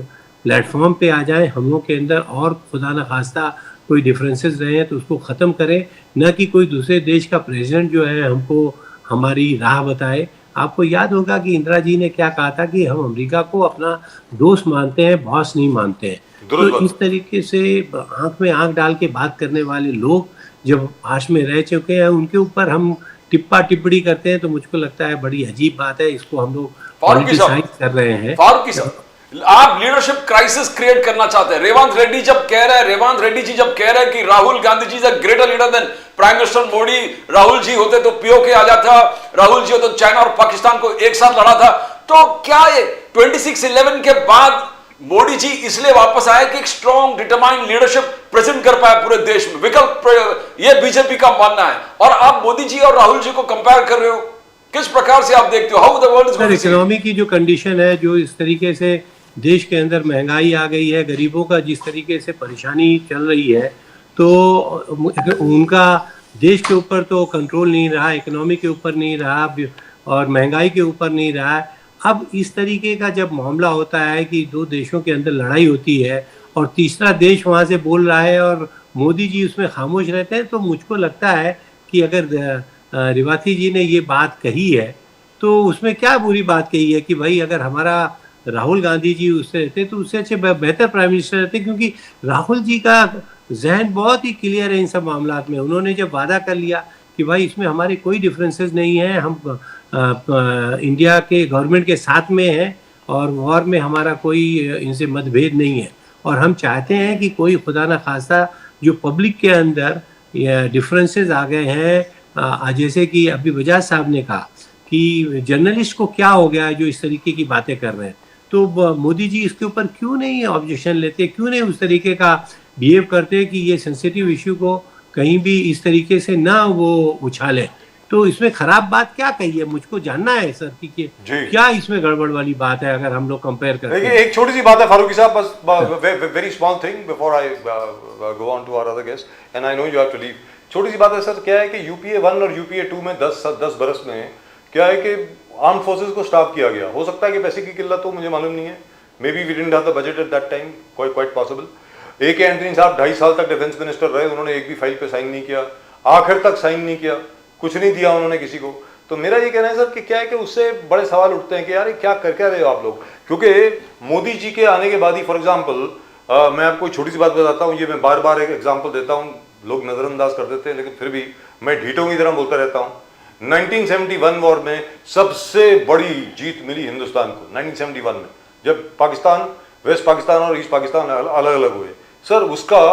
प्लेटफॉर्म पे आ जाएं हम लोग के अंदर, और खुदा न खास्ता कोई डिफरेंसेस रहे हैं तो उसको ख़त्म करें, न कि कोई दूसरे देश का प्रेसिडेंट जो है हमको हमारी राह बताए. आपको याद होगा कि इंदिरा जी ने क्या कहा था कि हम अमेरिका को अपना दोस्त मानते हैं, बॉस नहीं मानते हैं. तो इस तरीके से आंख में आंख डाल के बात करने वाले लोग जब आश में रह चुके हैं, उनके ऊपर हम टिप्पा टिप्पणी करते हैं तो मुझको लगता है बड़ी अजीब बात है. इसको हम लोग पॉलिटिसाइज कर रहे हैं. फारूकी साहब, आप लीडरशिप क्राइसिस क्रिएट करना चाहते हैं. रेवंत रेड्डी जब कह रहे हैं, रेवंत रेड्डी जी जब कह रहे हैं कि Rahul Gandhi ji is a greater leader than prime minister Modi, Rahul ji होते तो पीओके आ जाता, राहुल जी होते तो चाइना और पाकिस्तान को एक साथ लड़ा था. तो क्या ये 26/11 के बाद मोदी जी इसलिए वापस आए कि एक स्ट्रॉन्ग डिटरमाइंड लीडरशिप प्रेजेंट कर पाए पूरे देश में? विकल्प ये बीजेपी का मानना है. और आप मोदी जी और राहुल जी को कंपेयर कर रहे हो, किस प्रकार से आप देखते हो? How the world is going? Economy की जो कंडीशन है, जो इस तरीके से देश के अंदर महंगाई आ गई है, गरीबों का जिस तरीके से परेशानी चल रही है, तो उनका देश के ऊपर तो कंट्रोल नहीं रहा, इकोनॉमी के ऊपर नहीं रहा और महंगाई के ऊपर नहीं रहा. अब इस तरीके का जब मामला होता है कि दो देशों के अंदर लड़ाई होती है और तीसरा देश वहाँ से बोल रहा है और मोदी जी उसमें खामोश रहते हैं, तो मुझको लगता है कि अगर रिवाती जी ने ये बात कही है तो उसमें क्या बुरी बात कही है कि भाई अगर हमारा राहुल गांधी जी उससे रहते तो उससे अच्छे बेहतर प्राइम मिनिस्टर रहते, क्योंकि राहुल जी का जहन बहुत ही क्लियर है इन सब मामलात में. उन्होंने जब वादा कर लिया कि भाई इसमें हमारे कोई डिफरेंसेस नहीं है, हम इंडिया के गवर्नमेंट के साथ में हैं और वॉर में हमारा कोई इनसे मतभेद नहीं है, और हम चाहते हैं कि कोई खुदा न खास्ता जो पब्लिक के अंदर डिफरेंसेस आ गए हैं, जैसे कि अभी बजाज साहब ने कहा कि जर्नलिस्ट को क्या हो गया है जो इस तरीके की बातें कर रहे हैं, तो मोदी जी इसके ऊपर क्यों नहीं ऑब्जेक्शन लेते, क्यों नहीं उस तरीके का बिहेव करते कि ये सेंसिटिव इश्यू को कहीं भी इस तरीके से ना वो उछाले. तो इसमें खराब बात क्या कही है, मुझको जानना है सर कि क्या इसमें गड़बड़ वाली बात है अगर हम लोग कंपेयर करते हैं. एक छोटी सी बात है फारूकी साहब, बस very small thing before I go on to our other guest and I know you have to leave. छोटी सी बात है सर, क्या है कि यूपीए 1 और यूपीए 2 में 10 बरस में क्या है कि आर्म फोर्सेस को स्टाफ किया गया. हो सकता है कि पैसे की किल्लत हो, मुझे मालूम नहीं है. Maybe we didn't have the budget at that time, quite possible. AK Antony साहब 2.5 साल तक डिफेंस मिनिस्टर रहे, उन्होंने एक भी फाइल पे साइन नहीं किया, आखिर तक साइन नहीं किया, कुछ नहीं दिया उन्होंने किसी को. तो मेरा ये कहना है सर कि क्या है कि उससे बड़े सवाल उठते हैं कि यार क्या कर क्या रहे हो आप लोग, क्योंकि मोदी जी के आने के बाद ही, फॉर एग्जाम्पल मैं आपको छोटी सी बात बताता हूँ, ये मैं बार बार एक एग्जाम्पल देता हूँ, लोग नजरअंदाज कर देते हैं लेकिन फिर भी मैं ढीठों की तरह बोलता रहता हूँ. 1971 वॉर में सबसे बड़ी जीत मिली हिंदुस्तान को 1971 में. जब पाकिस्तान, वेस्ट पाकिस्तान और ईस्ट पाकिस्तान अलग अलग हुए सर, उसका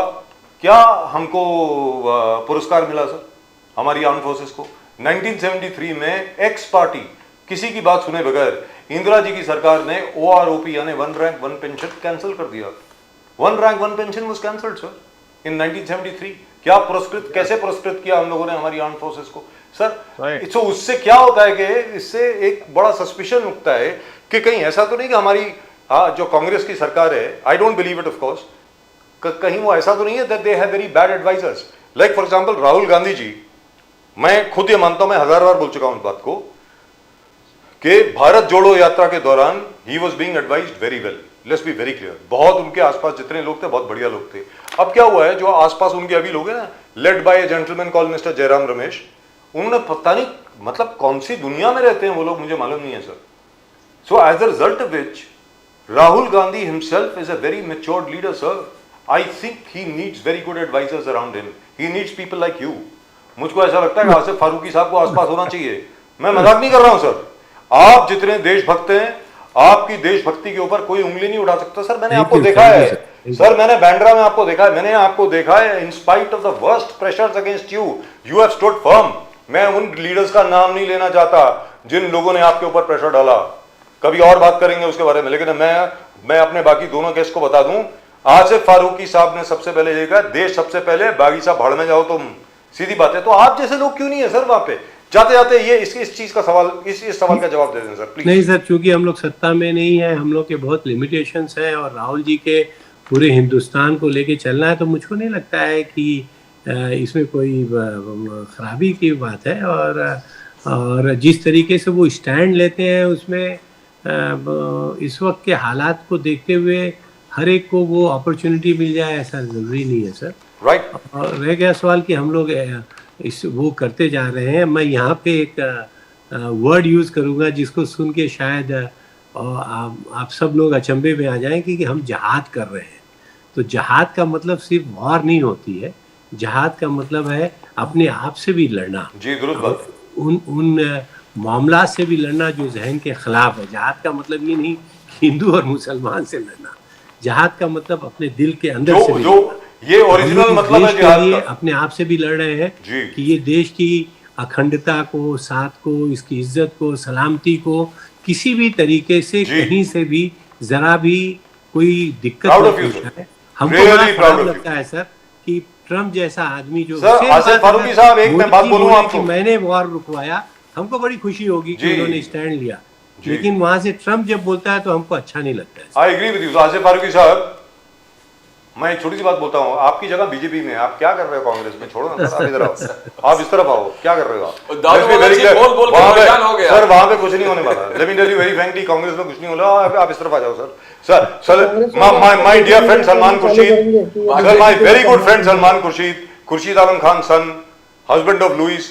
क्या हमको पुरस्कार मिला सर हमारी आर्म फोर्सेस को? 1973 में एक्स पार्टी किसी की बात सुने बगैर इंदिरा जी की सरकार ने OROP यानी one rank one pension cancel कर दिया। One rank one pension was cancelled sir in 1973। क्या पुरस्कृत, कैसे पुरस्कृत किया हम लोगों ने हमारी आर्म फोर्सेस को सर? तो उससे क्या होता है कि इससे एक बड़ा सस्पिशन उठता है कि कहीं ऐसा तो नहीं कि हमारी जो कांग्रेस की सरकार है, I don't believe it of course, कहीं वो ऐसा तो नहीं है that they have very bad advisers. Like for example Rahul Gandhi ji, मैं खुद ये मानता हूं, मैं 1000 बार बोल चुका हूं इस बात को कि भारत जोड़ो यात्रा के दौरान he was being advised very well, let's be very clear. बहुत उनके आसपास जितने लोग थे बहुत बढ़िया लोग थे। अब क्या हुआ है, जो आसपास उनके अभी लोग हैं ना, led by A gentleman call mister Jairam Ramesh, उन्होंने पता नहीं मतलब कौन सी दुनिया में रहते हैं वो लोग, मुझे मालूम नहीं है sir. So as a result of which Rahul Gandhi himself is a very matured leader sir. I think he needs very good advisers around him, he needs people like you. मुझको ऐसा लगता है कि आसिफ फारूकी साहब को आसपास होना चाहिए। मैं मजाक नहीं कर रहा हूं सर, आप जितने देशभक्त हैं, आपकी देशभक्ति के ऊपर कोई उंगली नहीं उठा सकता सर। मैंने आपको देखा है सर, मैंने बैंड्रा में आपको देखा है, मैंने आपको देखा है in spite of the worst pressures against you, you have stood firm. मैं उन लीडर्स का नाम नहीं लेना चाहता जिन लोगों ने आपके ऊपर प्रेशर डाला, कभी और बात करेंगे उसके बारे में। लेकिन मैं अपने बाकी दोनों गेस्ट को बता दूं, आसिफ फारूकी साहब ने सबसे पहले ये कहा, देश सबसे पहले, बागी साहब भाड़ में जाओ तुम, सीधी बात है। तो आप जैसे लोग क्यों नहीं है सर वहां पे? जाते जाते ये इस चीज का सवाल, इस सवाल का जवाब दे दें सर प्लीज। नहीं सर, क्योंकि हम लोग सत्ता में नहीं है, हम लोग के बहुत लिमिटेशंस हैं और राहुल जी के पूरे हिंदुस्तान को लेके चलना है, तो मुझको नहीं लगता है कि इसमें कोई खराबी की बात है। और जिस तरीके से वो स्टैंड लेते हैं उसमें इस वक्त के हालात को देखते हुए हर एक को वो अपॉर्चुनिटी मिल जाए ऐसा ज़रूरी नहीं है सर। राइट। और रह गया सवाल कि हम लोग इस वो करते जा रहे हैं। मैं यहाँ पे एक वर्ड यूज़ करूँगा जिसको सुन के शायद आप सब लोग अचंभे में आ जाएं कि हम जहाद कर रहे हैं। तो जहाद का मतलब सिर्फ वॉर नहीं होती है, जहाद का मतलब है अपने आप से भी लड़ना, जी दुरुस्त बात। उन मामला से भी लड़ना जो जहन के खिलाफ है। जहाद का मतलब ये नहीं हिंदू और मुसलमान से लड़ना, जहाद का मतलब अपने दिल के अंदर से भी जो ये ओरिजिनल मतलब है जिहाद का, अपने आप से भी लड़ रहे हैं कि ये देश की अखंडता को, साथ को, इसकी इज्जत को, सलामती को किसी भी तरीके से कहीं से भी जरा भी कोई दिक्कत नहीं है। हमको बड़ा खराब लगता है सर कि ट्रम्प जैसा आदमी जो फारूकी साहब, एक मैं बात बोलूं आपको, मैंने वॉर रुकवाया, हमको बड़ी खुशी होगी कि उन्होंने स्टैंड लिया, लेकिन वहां से ट्रम्प जब बोलता है तो हमको अच्छा नहीं लगता है। I agree with you Asif Farooqui साहब। मैं एक छोटी सी बात बोलता हूँ, आपकी जगह बीजेपी में, आप क्या कर रहे हो कांग्रेस में? छोड़ो ना, आप इधर आओ, आप इस तरफ आओ, क्या कर रहे हो आप? सर वहां पे कुछ नहीं होने वाला। Let me tell you very frankly, Congress में कुछ नहीं होने वाला। आप इस तरफ आ जाओ sir. Sir my dear friend Salman Khurshid, sir my very good friend Salman Khurshid Alam Khan son, husband of Louise,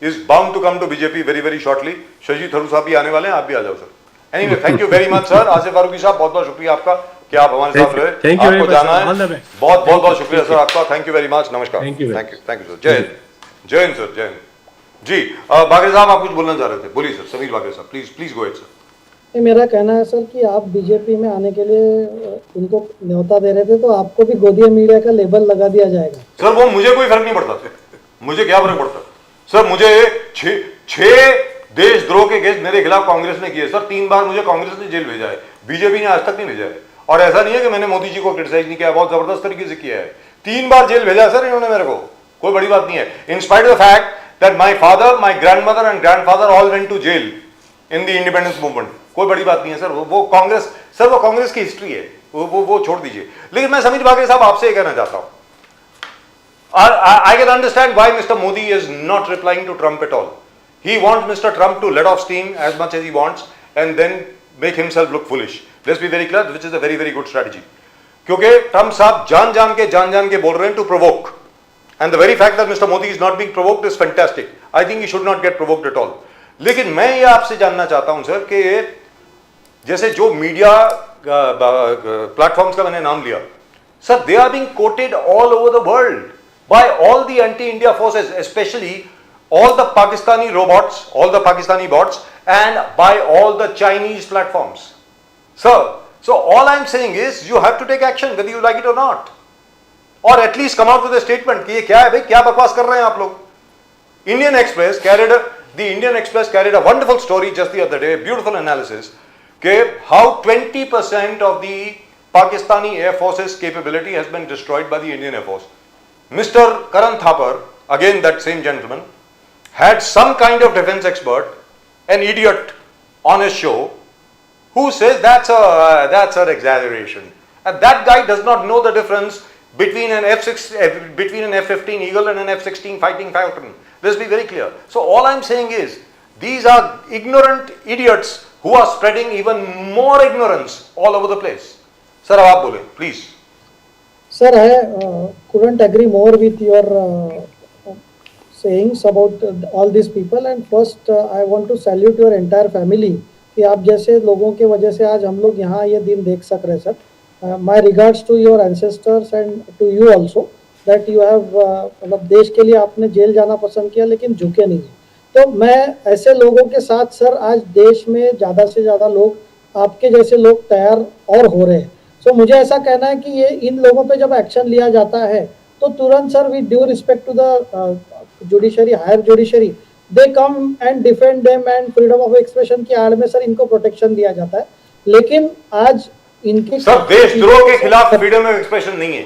is bound to come to BJP very very shortly. Shashi Tharoor साहब भी आने वाले हैं, आप भी आ जाओ सर। Anyway thank you very much sir. Asif Farooqui साहब बहुत बहुत शुक्रिया आपका कि आप हमारे साथ रहे, आपको जाना है, बहुत बहुत बहुत शुक्रिया सर आपका। थैंक यू वेरी मच, नमस्कार। Thank you sir. जय हिंद, जय हिंद सर, जय हिंद। जी बागरे साहब आप कुछ बोलना चाह रहे थे, बोलिए सर। समीर बागरे साहब प्लीज गो अहेड सर। मेरा कहना है सर कि आप बीजेपी में आने के लिए उनको न्योता दे रहे थे, तो आपको भी गोदिया मीडिया का लेबल लगा दिया जाएगा सर। वो मुझे कोई फर्क नहीं पड़ता, मुझे क्या फर्क पड़ता सर? मुझे 6 देशद्रोह के केस मेरे खिलाफ कांग्रेस ने किए सर। 3 बार मुझे कांग्रेस ने जेल भेजा है, बीजेपी ने आज तक नहीं भेजा है। और ऐसा नहीं है कि मैंने मोदी जी को क्रिटिसाइज नहीं किया, बहुत जबरदस्त तरीके से किया है। 3 बार जेल भेजा है सर इन्होंने मेरे को, कोई बड़ी बात नहीं है। In spite of the fact that my father, my grandmother and grandfather all went to jail in the independence movement, कोई बड़ी बात नहीं है सर। वो कांग्रेस सर, वो कांग्रेस की हिस्ट्री है, वो छोड़ दीजिए। लेकिन मैं समीर बागरे साहब आपसे ये कहना चाहता हूं, I can understand why Mr. Modi is not replying to Trump at all. He wants Mr. Trump to let off steam as much as he wants and then make himself look foolish. Let's be very clear, which is a very very good strategy. क्योंकि Trump साहब जान जान के बोल रहे हैं to provoke, and the very fact that Mr. Modi is not being provoked is fantastic. I think he should not get provoked at all. लेकिन मैं ये आपसे जानना चाहता हूं सर कि जैसे जो मीडिया प्लेटफॉर्म्स का मैंने नाम लिया sir, they are being quoted all over the world by all the anti-India forces, especially all the Pakistani robots, all the Pakistani bots, and by all the Chinese platforms. Sir, So all I'm saying is you have to take action whether you like it or not, or at least come out with a statement कि ये क्या है भाई, क्या बकवास कर रहे हैं आप लोग. The Indian Express carried a wonderful story just the other day, beautiful analysis, कि how 20% of the Pakistani Air Force's capability has been destroyed by the Indian Air Force. Mr. Karan Thapar, again that same gentleman, had some kind of defense expert, an idiot on his show, who says that's an exaggeration. And that guy does not know the difference between an F-15 Eagle and an F-16 Fighting Falcon. Let's be very clear. So all I'm saying is, these are ignorant idiots who are spreading even more ignorance all over the place. Sir, अब आप बोले, please. Sir, I couldn't agree more with your sayings about all these people. And first, I want to salute your entire family कि आप जैसे लोगों के वजह से आज हम लोग यहाँ ये दिन देख सक रहे sir. My regards to your ancestors and to you also that you have मतलब देश के लिए आपने जेल जाना पसंद किया लेकिन झुके नहीं. तो मैं ऐसे लोगों के साथ सर आज देश में ज़्यादा से ज़्यादा लोग आपके जैसे लोग तैयार और हो रहे हैं. सो मुझे ऐसा कहना है कि ये इन लोगों पे जब एक्शन लिया जाता है तो तुरंत sir with due respect to the judiciary, higher judiciary, they come and defend them and freedom of expression की आड़ में सर इनको प्रोटेक्शन दिया जाता है. लेकिन आज इनके सर देशद्रोह के खिलाफ फ्रीडम ऑफ एक्सप्रेशन नहीं है,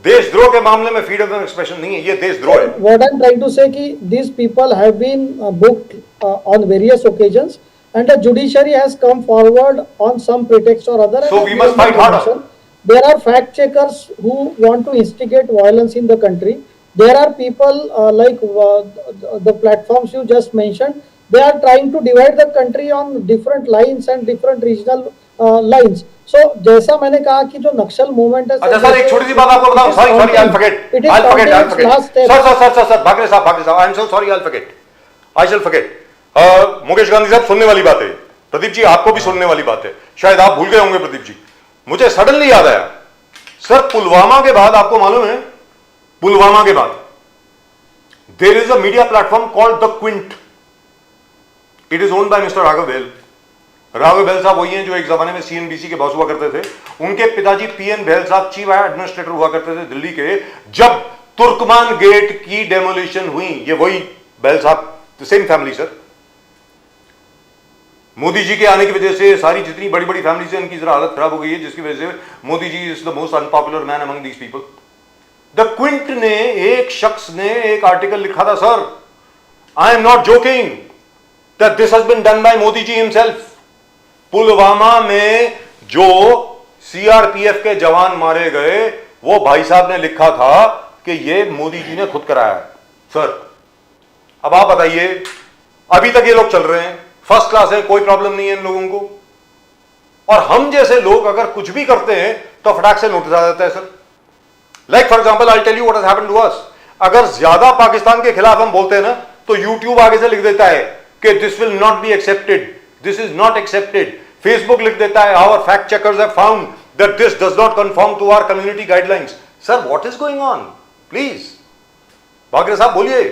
देशद्रोह के मामले में फ्रीडम ऑफ एक्सप्रेशन नहीं है, ये देशद्रोह है. What I am trying to say कि these people have been booked on various occasions and the judiciary has come forward on some pretext or other. So we must fight harder. There are fact checkers who want to instigate violence in the country. There are people like the platforms you just mentioned. They are trying to divide the country on different lines and different regional lines. So जैसा मैंने कहा कि जो नक्सल movement है. अच्छा sir, एक छोटी सी बात आपको बताऊं. Sorry I'll forget. Sir Bhagare साहब I am so sorry, I shall forget. Mukesh Gandhi साहब, सुनने वाली बात है. प्रदीप जी आपको भी सुनने वाली बात है, शायद आप भूल गए होंगे प्रदीप जी. मुझे सडनली याद आया सर, पुलवामा के बाद आपको मालूम है, पुलवामा के बाद there is a media platform called the Quint. It is owned by mister Raghav Bahl. Raghav Bahl साहब वही हैं जो एक जमाने में सीएनबीसी के बॉस हुआ करते थे. उनके पिताजी पीएन बेल साहब चीफ एडमिनिस्ट्रेटर हुआ करते थे दिल्ली के. जब तुर्कमान गेट की डेमोलिशन हुई, ये वही बेल साहब, same family sir. Modi ji के आने की वजह से सारी जितनी बड़ी बड़ी फैमिली है इनकी जरा हालत खराब हो गई है, जिसकी वजह से Modi ji is the most unpopular man among these people. The Quint ने, एक शख्स ने एक आर्टिकल लिखा था sir, I am not joking, that this has been done by Modi ji himself. Pulwama में जो सीआरपीएफ के जवान मारे गए, वो भाई साहब ने लिखा था कि ये मोदी जी ने खुद कराया है. सर अब आप बताइए, अभी तक ये लोग चल रहे हैं, फर्स्ट क्लास है, कोई प्रॉब्लम नहीं है इन लोगों को. और हम जैसे लोग अगर कुछ भी करते हैं तो फटाक से नोटिस आ जाता है sir. Like for example I tell you what has happened to us. अगर ज्यादा पाकिस्तान के खिलाफ हम बोलते हैं ना, तो यूट्यूब आगे से लिख देता है कि this will not be accepted, this is not accepted. Facebook लिख देता है our fact checkers have found that this does not confirm to our community guidelines. Sir what is going on? Please Bhagre sahab बोलिए,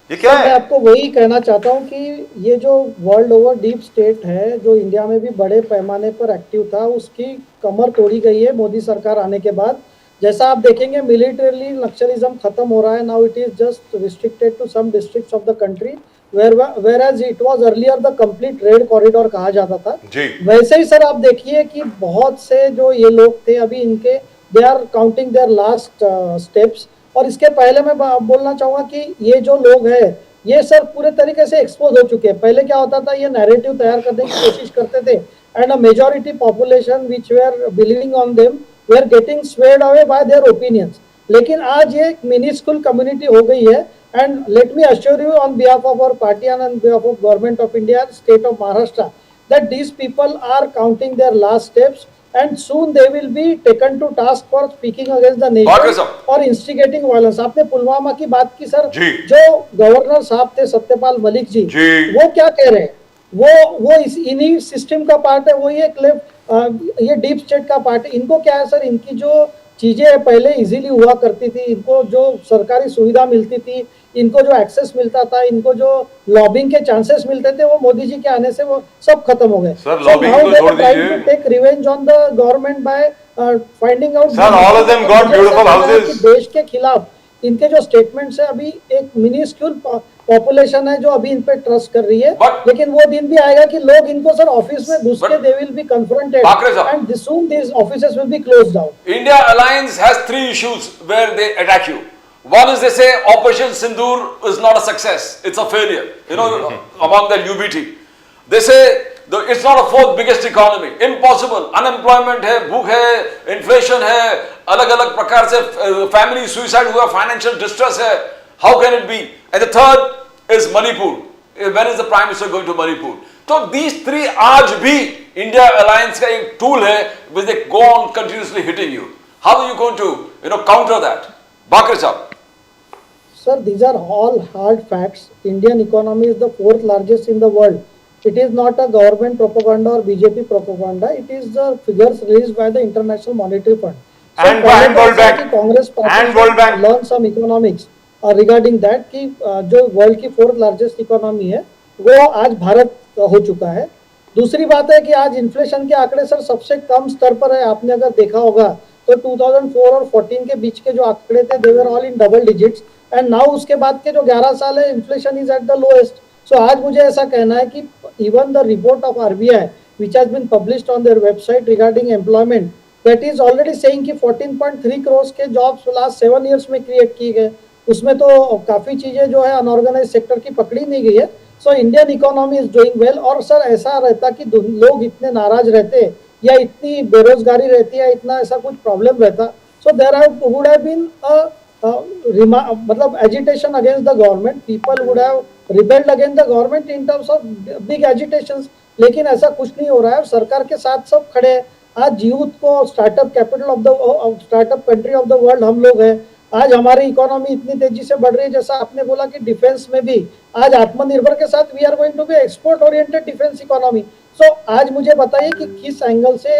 ये क्या है? मैं आपको वही कहना चाहता हूँ कि ये जो वर्ल्ड ओवर डीप स्टेट है, जो इंडिया में भी बड़े पैमाने पर एक्टिव था, उसकी कमर तोड़ी गई है मोदी सरकार आने के बाद. जैसा आप देखेंगे मिलिटरीली नक्सलिज्म खत्म हो रहा है. Now it is just restricted to some districts of the country, whereas it was earlier the complete red corridor कहा जाता था जी. वैसे ही सर आप देखिए कि बहुत से जो ये लोग थे अभी इनके they are counting their last steps. और इसके पहले मैं बोलना चाहूंगा कि ये जो लोग हैं ये सर पूरे तरीके से एक्सपोज हो चुके हैं. पहले क्या होता था, ये नैरेटिव तैयार करने की कोशिश करते थे and a majority population which where believing on them were getting swayed away by their opinions. लेकिन आज ये मिनिस्कुल कम्युनिटी हो गई है. And let me assure you on behalf of our party and on behalf of Government of India, State of Maharashtra, that these people are counting their last steps and soon they will be taken to task for speaking against the nation or instigating violence. आपने पुलवामा की बात की sir, जो governor साहब थे सत्यपाल मलिक जी, वो क्या कह रहे हैं? वो इन्हीं सिस्टम का पार्ट है, वो ये डीप स्टेट का पार्ट है. इनको क्या है सर, इनकी जो चीजें पहले इजीली हुआ करती थी, इनको जो सरकारी सुविधा मिलती थी, इनको जो एक्सेस मिलता था, इनको जो लॉबिंग के चांसेस मिलते थे, वो मोदी जी के आने से वो सब खत्म हो गए. Sir, So lobbying now तो they छोड़ are trying दीजिए. to take revenge on the government by finding out. Sir, all of them got मुझे ऐसा beautiful लगता है houses. कि देश के खिलाफ इनके जो स्टेटमेंट्स है, अभी एक मिनिस्क्यूल पॉपुलेशन है जो अभी इन पे ट्रस्ट कर रही है, But- लेकिन वो दिन भी आएगा कि लोग इनको सर ऑफिस में घुस के But- they will be confronted Bakre sir. And soon these offices will be closed down. India alliance has three issues where they attack you. One is they say Operation Sindoor is not a success, it's a failure, among the UBT. They say it's not a fourth biggest economy, impossible, unemployment hai, bhook hai, inflation hai, alag alag prakar se family suicide hua, financial distress hai, how can it be? And the third is Manipur. When is the Prime Minister going to Manipur? So these three आज भी India alliance का एक tool है which they go on continuously hitting you. How are you going to counter that? Bakre sahab. Sir, these are all hard facts. Indian economy is the fourth largest in the world. It is not a government propaganda or BJP propaganda. It is the figures released by the International Monetary Fund. And पहले तो World ऐसा Bank. कि Congress party And World Bank. learn some economics regarding that कि जो world की fourth largest economy है वो आज भारत हो चुका है. दूसरी बात है कि आज इन्फ्लेशन के आंकड़े सर सबसे कम स्तर पर है. आपने अगर देखा होगा तो 2004 और 14 के बीच के जो आंकड़े थे they were all in double digits and now उसके बाद के जो 11 साल है inflation is at the lowest. So आज मुझे ऐसा कहना है कि even the report of RBI which has been published on their website regarding employment that is already saying कि 14.3 करोड़ के जॉब्स लास्ट 7 इयर्स में क्रिएट किए गए. उसमें तो काफी चीजें जो है अनऑर्गेनाइज सेक्टर की पकड़ी नहीं गई है. So Indian economy is doing well. और सर ऐसा रहता कि लोग इतने नाराज रहते या इतनी बेरोजगारी रहती है, इतना ऐसा कुछ प्रॉब्लम रहता, so there would have been मतलब agitation against the government. People would have rebelled against the government in terms of big agitations. लेकिन ऐसा कुछ नहीं हो रहा है और सरकार के साथ सब खड़े हैं. आज यूथ को startup capital of the startup country of the world हम लोग हैं. आज हमारी इकोनॉमी इतनी तेजी से बढ़ रही है, जैसा आपने बोला कि डिफेंस में भी आज आत्मनिर्भर के साथ we are going to be export oriented defence economy. So आज मुझे बताइए कि किस एंगल से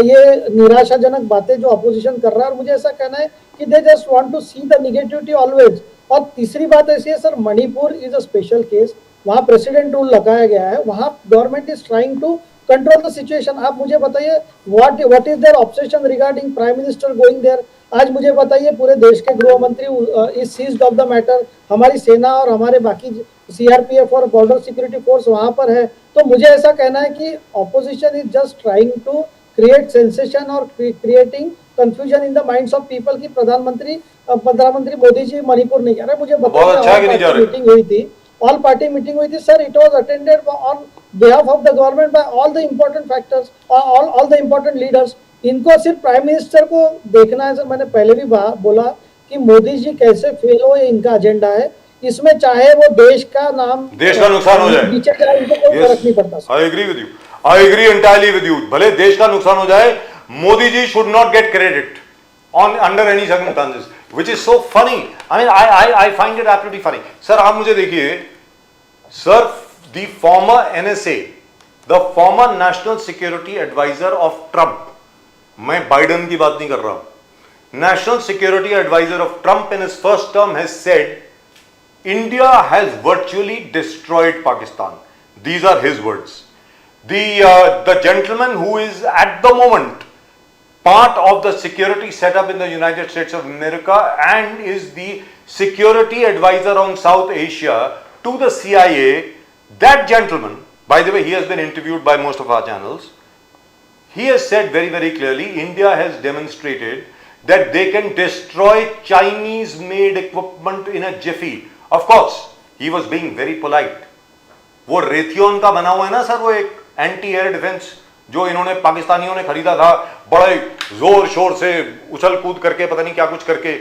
ये निराशाजनक बातें जो अपोजिशन कर रहा है. और मुझे ऐसा कहना है कि they just want to see the negativity always. और तीसरी बात ऐसी है sir, Manipur is a special case. वहाँ प्रेसिडेंट रूल लगाया गया है, वहाँ government is trying to control the situation. आप मुझे बताइए what is their obsession regarding prime minister going there. आज मुझे बताइए पूरे देश के गृह मंत्री is seized of the matter. हमारी सेना और हमारे बाकी सीआरपीएफ और बॉर्डर सिक्योरिटी फोर्स वहां पर है. तो मुझे ऐसा कहना है कि opposition is just trying to create sensation और creating confusion in the minds of people की प्रधानमंत्री मोदी जी मणिपुर नहीं जा रहे. मुझे बहुत अच्छा है कि नहीं जा रहे. मीटिंग हुई थी, ऑल पार्टी मीटिंग हुई थी sir. It was attended on behalf of the government by all the important factors, all the important leaders. इनको सिर्फ प्राइम मिनिस्टर को देखना है सर. मैंने पहले भी बोला कि मोदी जी कैसे फेल हो, ये इनका एजेंडा है. इसमें चाहे वो देश का नाम, देश का नुकसान हो जाए, नीचे जाए, इनको कोई फर्क नहीं पड़ता sir. I agree with you. I agree entirely with you. भले देश का नुकसान हो जाए, Modi ji should not get credit on under any circumstances, which is so funny. I mean I find it absolutely funny. Sir आप मुझे देखिए sir, the former NSA, the former national security adviser of Trump, मैं Biden की बात नहीं कर रहा हूं, National Security Advisor of Trump in his first term has said India has virtually destroyed Pakistan. These are his words. The gentleman who is at the moment part of the security setup in the United States of America and is the security advisor on South Asia to the CIA, that gentleman, by the way, he has been interviewed by most of our channels. He has said very, very clearly, India has demonstrated that they can destroy Chinese-made equipment in a jiffy. Of course, he was being very polite. वो Raytheon का बना हुआ है ना sir, वो एक anti air defence जो इन्होंने पाकिस्तानियों ने खरीदा था, बड़े जोर शोर से उछल कूद करके, पता नहीं क्या कुछ करके.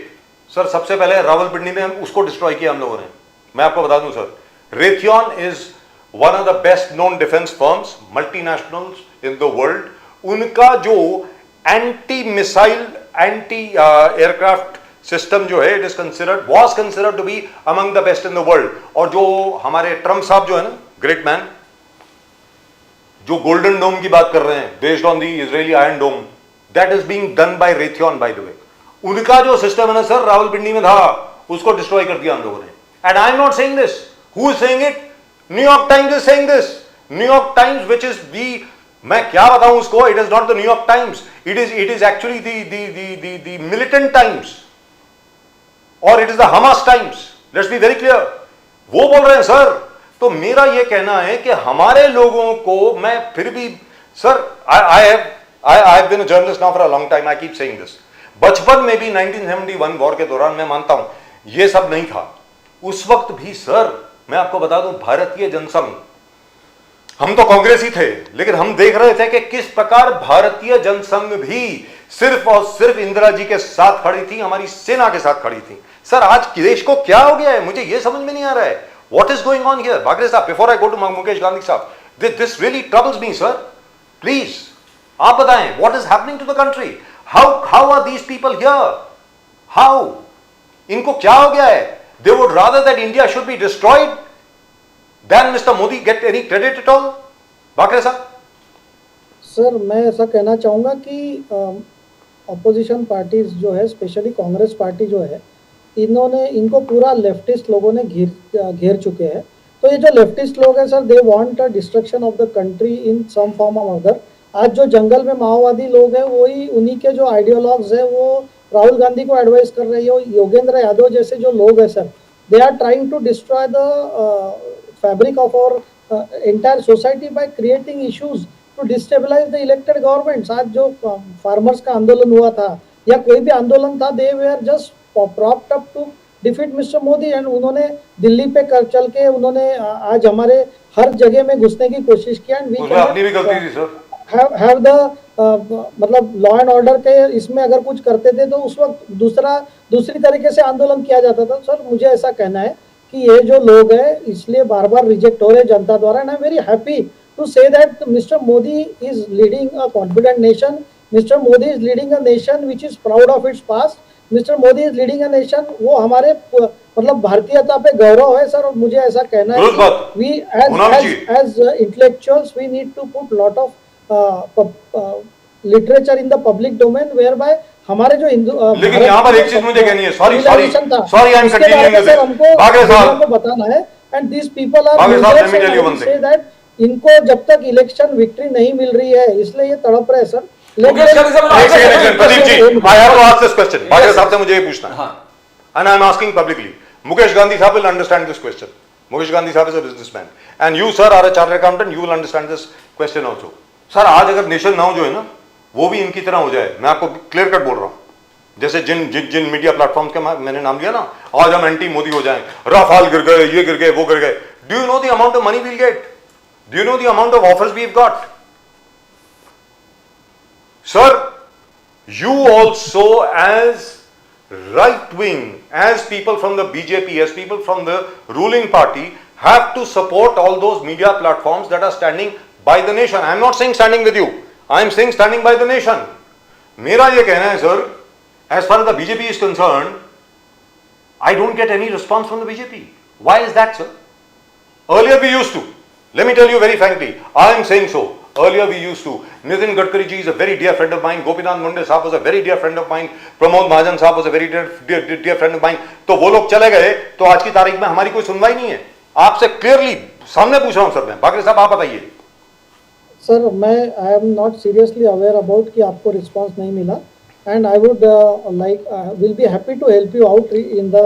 सर सबसे पहले रावलपिंडी में उसको डिस्ट्रॉय किया हम लोगों ने. मैं आपको बता दूं sir, Raytheon is one of the best known defence firms, multinationals in the world. उनका जो anti missile, anti aircraft system जो है, it is considered, was considered to be among the best in the world. और जो हमारे Trump साहब जो है ना, ग्रेट मैन, जो गोल्डन डोम की बात कर रहे हैं, based on the Israeli iron dome, that is being done by Raytheon bye the वे. उनका जो सिस्टम है ना सर, रावलपिंडी में था, उसको डिस्ट्रॉय कर दिया हम लोगों ने। And I am not saying this, who is saying it? New York Times is saying this. New York Times which is the, मैं क्या बताऊं उसको, it is not the New York Times, it is actually the militant Times और it is the Hamas Times, let's be very clear. वो बोल रहे हैं sir. तो मेरा ये कहना है कि हमारे लोगों को, मैं फिर भी sir, I have been a journalist now for a long time, I keep saying this. बचपन में भी 1971 वॉर के दौरान मैं मानता हूं ये सब नहीं था। उस वक्त भी सर, मैं आपको बता दूं, भारतीय जनसंघ, हम तो कांग्रेस ही थे, लेकिन हम देख रहे थे कि किस प्रकार भारतीय जनसंघ भी सिर्फ और सिर्फ इंदिरा जी के साथ खड़ी थी, हमारी सेना के साथ खड़ी थी। सर आज देश को क्या हो गया है, मुझे यह समझ में नहीं आ रहा है। What is going on here? Bagre sahab, before I go to Mukesh Gandhi sahab, this really troubles me sir. Please आप बताएं, what is happening to the country? How are these people here? How? इनको क्या हो गया है? They would rather that India should be destroyed than mister Modi get any credit at all. Bagre sahab. Sir मैं ऐसा कहना चाहूँगा कि अपोजिशन पार्टीज जो है, स्पेशली कांग्रेस पार्टी जो है, इनको पूरा लेफ्टिस्ट लोगों ने घेर चुके हैं। तो ये जो लेफ्टिस्ट लोग हैं sir, they want a destruction of the country in some form और अदर। आज जो जंगल में माओवादी लोग हैं, वही उन्हीं के जो आइडियोलॉग्स है, वो राहुल गांधी को एडवाइस कर रही हो। योगेंद्र यादव जैसे जो लोग हैं sir, they are trying to destroy the fabric of our entire society by creating issues to destabilize the elected governments। आज जो फार्मर्स का आंदोलन हुआ था या कोई भी आंदोलन था, they were just propped up to defeat Mr. Modi. And उन्होंने दिल्ली पे चल के उन्होंने आज हमारे हर जगह में घुसने की कोशिश किया। एंड उसमें अपनी भी गलती थी सर। हैव द मतलब लॉ एंड ऑर्डर के इसमें अगर कुछ करते थे तो उस वक्त दूसरी तरीके से आंदोलन किया जाता था। सर मुझे ऐसा कहना है कि ये जो लोग हैं, इसलिए बार बार रिजेक्ट हो रहे जनता द्वारा। And I am very happy to say that mister Modi is leading a confident nation. Mister Modi is leading a nation which is proud of its past. Mister Modi is leading a nation, वो हमारे मतलब भारतीयता पे गौरव है सर। और मुझे ऐसा कहना है कि we as intellectuals we need to put lot of literature in the public domain, whereby हमारे जो हिंदू, लेकिन यहाँ पर एक चीज मुझे कहनी है, सॉरी आई एम कंटिन्यूइंग हमको बताना है। एंड दिस पीपल आर इनको जब तक इलेक्शन विक्ट्री नहीं मिल रही है, इसलिए ये तड़प रहे sir. Pradeep ji, I have to ask this question. Bagre sahab से मुझे ये पूछना है, and I am asking publicly. Mukesh Gandhi sahab will understand this question. Mukesh Gandhi sahab is a businessman and you sir are a chartered accountant, you will understand this question also. Sir आज अगर nation now जो है ना, वो भी इनकी तरह हो जाए, मैं आपको क्लियर कट बोल रहा हूं, जैसे जिन मीडिया प्लेटफॉर्म्स के मैंने नाम लिया ना, आज हम एंटी मोदी हो जाएं, राफाल गिर गए, ये गिर गए, वो गिर गए। Do you know the amount of money we'll get? Do you know the amount of offers we have got? Sir you also as right wing, as people from the BJP, as people from the ruling party have to support all those media platforms that are standing by the nation. I am not saying standing with you, I am saying standing by the nation. मेरा ये कहना है sir, as far as the BJP is concerned, I don't get any response from the BJP. Why is that, sir? Earlier we used to. Let me tell you very frankly, I am saying so. Earlier we used to. Nitin Gadkari ji is a very dear friend of mine. Gopinath Munde साहब was a very dear friend of mine. Pramod Mahajan साहब was a very dear friend of mine. तो वो लोग चले गए, तो आज की तारीख में हमारी कोई सुनवाई नहीं है। आपसे क्लियरली सामने पूछ रहा हूं सर मैं। बागरे साहब आप बताइए। सर मैं I am not seriously aware about कि आपको रिस्पांस नहीं मिला। And I would will be happy to help you out in the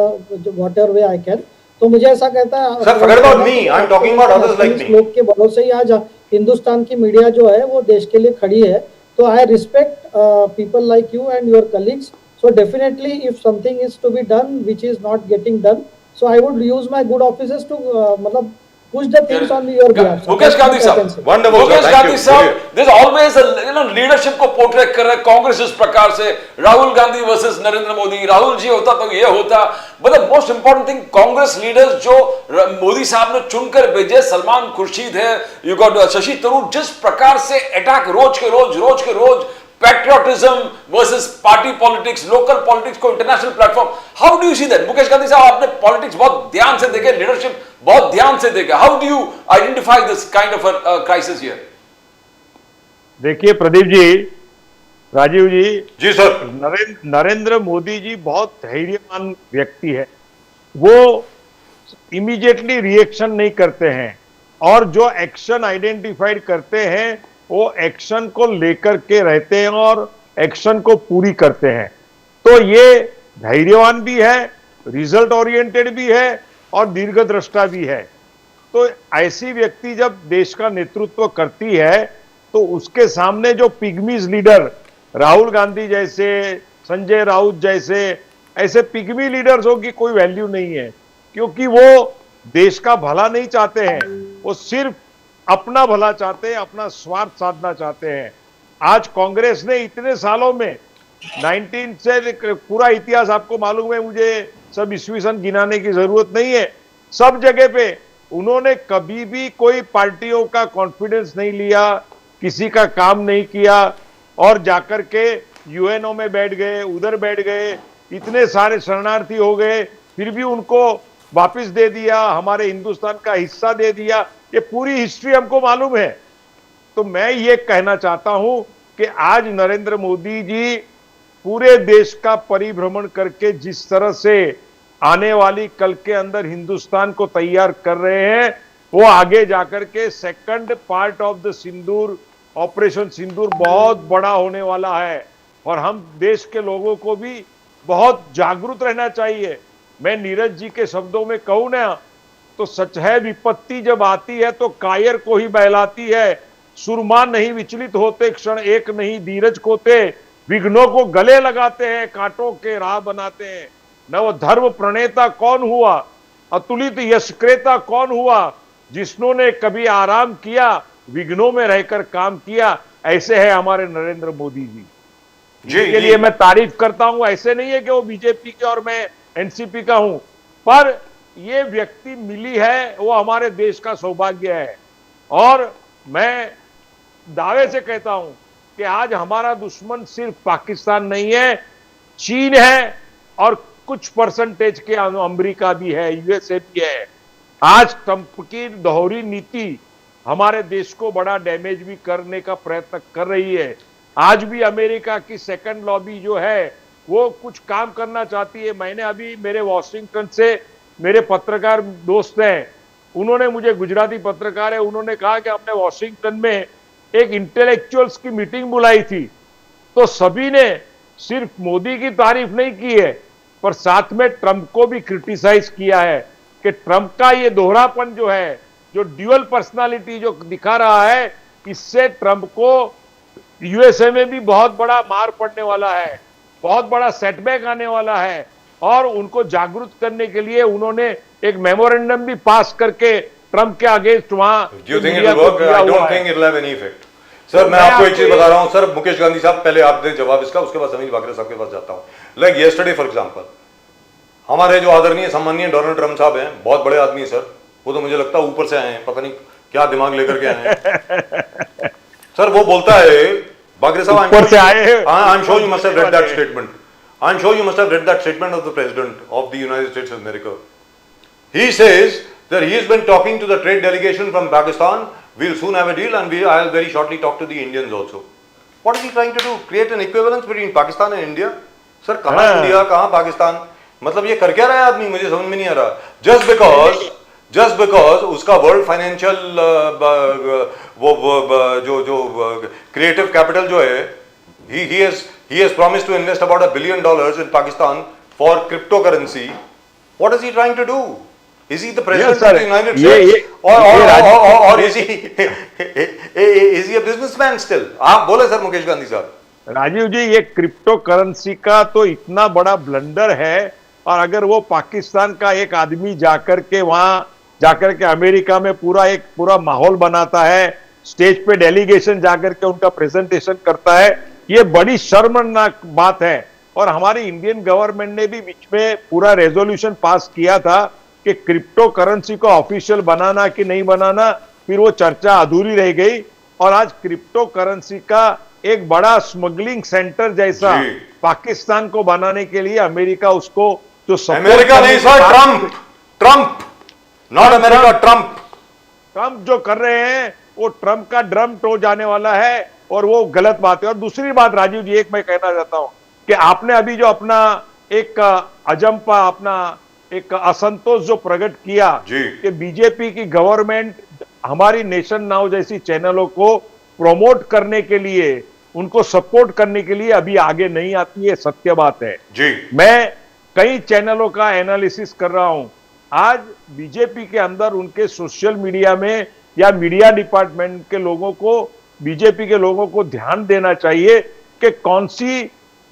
whatever way I can. तो मुझे ऐसा कहता है sir, forget about me, I am talking about others like me. लोग के भरोसे ही आज हिंदुस्तान की मीडिया जो है वो देश के लिए खड़ी है। तो I respect people like you and your colleagues. So definitely if something is to be done which is not getting done, so I would use my good officers to मतलब push the things on your behalf. Mukesh Gandhi sahab, wonderful. Mukesh Gandhi sahab, there's always a leadership को portray कर रहे कांग्रेस इस प्रकार से, Rahul Gandhi versus Narendra Modi, Rahul जी होता तो ये होता। but the most important thing, Congress leaders जो मोदी साहब ने चुनकर भेजे, सलमान खुर्शीद है, you got शशि थरूर, जिस प्रकार से अटैक रोज के रोज patriotism versus party politics, local politics को international platform, how do you see that? Mukesh Gandhi साहब, आपने politics बहुत ध्यान से देखे, leadership बहुत ध्यान से देखे, how do you identify this kind of a crisis here? देखिए प्रदीप जी, राजीव जी, जी सर। नरेंद्र मोदी जी बहुत धैर्यवान व्यक्ति है। वो इमीडिएटली रिएक्शन नहीं करते हैं और जो एक्शन आइडेंटिफाइड करते हैं वो एक्शन को लेकर के रहते हैं और एक्शन को पूरी करते हैं। तो ये धैर्यवान भी है, रिजल्ट ओरिएंटेड भी है और दीर्घदृष्टा भी है। तो ऐसी व्यक्ति जब देश का नेतृत्व करती है तो उसके सामने जो पिग्मीज लीडर राहुल गांधी जैसे, संजय राउत जैसे ऐसे पिग्मी लीडर्सों की कोई वैल्यू नहीं है, क्योंकि वो देश का भला नहीं चाहते हैं, वो सिर्फ अपना भला चाहते हैं, अपना स्वार्थ साधना चाहते हैं। आज कांग्रेस ने इतने सालों में 19 से पूरा इतिहास आपको मालूम है, मुझे सब ईस्वी सन गिनाने की जरूरत नहीं है, सब जगह पे उन्होंने कभी भी कोई पार्टियों का कॉन्फिडेंस नहीं लिया, किसी का काम नहीं किया और जाकर के यूएनओ में बैठ गए, उधर बैठ गए, इतने सारे शरणार्थी हो गए, फिर भी उनको वापस दे दिया, हमारे हिंदुस्तान का हिस्सा दे दिया। ये पूरी हिस्ट्री हमको मालूम है। तो मैं ये कहना चाहता हूं कि आज नरेंद्र मोदी जी पूरे देश का परिभ्रमण करके जिस तरह से आने वाली कल के अंदर हिंदुस्तान को तैयार कर रहे हैं, वो आगे जाकर के second part of the Sindoor, operation Sindoor बहुत बड़ा होने वाला है और हम देश के लोगों को भी बहुत जागरूक रहना चाहिए। मैं नीरज जी के शब्दों में कहूं ना तो सच है, विपत्ति जब आती है तो कायर को ही बहलाती है, सुरमा नहीं विचलित होते, क्षण एक नहीं धीरज खोते, विघ्नों को गले लगाते हैं, कांटों के राह बनाते हैं। नव धर्म प्रणेता कौन हुआ, अतुलित यशक्रेता कौन हुआ, जिसने कभी आराम किया, विघ्नों में रहकर काम किया। ऐसे है हमारे नरेंद्र मोदी जी जी के लिए मैं तारीफ करता हूं। ऐसे नहीं है कि वो बीजेपी के और मैं एनसीपी का हूं, पर ये व्यक्ति मिली है, वो हमारे देश का सौभाग्य है। और मैं दावे से कहता हूं कि आज हमारा दुश्मन सिर्फ पाकिस्तान नहीं है, चीन है और कुछ परसेंटेज के अमेरिका भी है, यूएसए भी है। आज ट्रंप की दोहरी नीति हमारे देश को बड़ा डैमेज भी करने का प्रयत्न कर रही है। आज भी अमेरिका की सेकंड लॉबी जो है वो कुछ काम करना चाहती है। मैंने अभी मेरे वॉशिंगटन से मेरे पत्रकार दोस्त हैं, उन्होंने मुझे, गुजराती पत्रकार है, उन्होंने कहा कि हमने वॉशिंगटन में एक इंटेलेक्चुअल्स की मीटिंग बुलाई थी, तो सभी ने सिर्फ मोदी की तारीफ नहीं की है पर साथ में ट्रंप को भी क्रिटिसाइज किया है कि ट्रंप का ये दोहरापन जो है, जो ड्यूअल पर्सनालिटी जो दिखा रहा है, इससे ट्रंप को यूएसए में भी बहुत बड़ा मार पड़ने वाला है, बहुत बड़ा सेटबैक आने वाला है। और उनको जागरूक करने के लिए उन्होंने एक मेमोरेंडम भी पास करके ट्रंप के अगेंस्ट वहां Do you think it will work? I don't think it will have any effect. Sir मैं आपको एक चीज बता रहा हूं सर, मुकेश गांधी साहब पहले आप दें जवाब इसका, उसके बाद समीर बाकरे साहब के पास जाता हूं। लाइक यस्टरडे फॉर एग्जांपल, हमारे जो आदरणीय सम्मानीय डोनाल्ड ट्रंप साहब हैं, बहुत बड़े आदमी सर, वो तो मुझे लगता है ऊपर से आए हैं, पता नहीं क्या दिमाग लेकर के आए हैं सर। वो बोलता है, बाकरे साहब, I'm sure you must have read that statement. I'm sure you must have read that statement of the President of the United States of America. He says that he has been talking to the trade delegation from Pakistan. We'll soon have a deal and I'll very shortly talk to the Indians also. What is he trying to do? Create an equivalence between Pakistan and India? Sir, कहाँ India, कहाँ पाकिस्तान? मतलब ये कर क्या रहा है आदमी, मुझे समझ में नहीं आ रहा। Just because उसका वर्ल्ड फाइनेंशियल जो क्रिएटिव कैपिटल जो है, he has promised to invest about $1 billion in Pakistan for cryptocurrency. What is he trying to do? Is he the president of the United States? Or is he a businessman still? आप बोले sir Mukesh Gandhi साहब। राजीव जी, ये crypto currency का तो इतना बड़ा blunder है, और अगर वो पाकिस्तान का एक आदमी जाकर के वहां जाकर के अमेरिका में पूरा माहौल बनाता है, स्टेज पे डेलीगेशन जाकर के उनका प्रेजेंटेशन करता है, ये बड़ी शर्मनाक बात है। और हमारी इंडियन गवर्नमेंट ने भी बीच में पूरा रेजोल्यूशन पास किया था कि क्रिप्टो करेंसी को ऑफिशियल बनाना कि नहीं बनाना, फिर वो चर्चा अधूरी रह गई। और आज क्रिप्टो करेंसी का एक बड़ा स्मगलिंग सेंटर जैसा पाकिस्तान को बनाने के लिए अमेरिका उसको जो अमेरिका नहीं sir, Trump not America, Trump जो कर रहे हैं वो ट्रंप का ड्रम टो जाने वाला है। और वो गलत बात है। और दूसरी बात राजीव जी, एक मैं कहना चाहता हूं कि आपने अभी जो अपना एक अजंपा, अपना एक असंतोष जो प्रकट किया जी। कि बीजेपी की गवर्नमेंट हमारी नेशन नाउ जैसी चैनलों को प्रमोट करने के लिए, उनको सपोर्ट करने के लिए अभी आगे नहीं आती है, सत्य बात है। जी। मैं कई चैनलों का एनालिसिस कर रहा हूं। आज बीजेपी के अंदर उनके सोशल मीडिया में या मीडिया डिपार्टमेंट के लोगों को, बीजेपी के लोगों को ध्यान देना चाहिए कि कौन C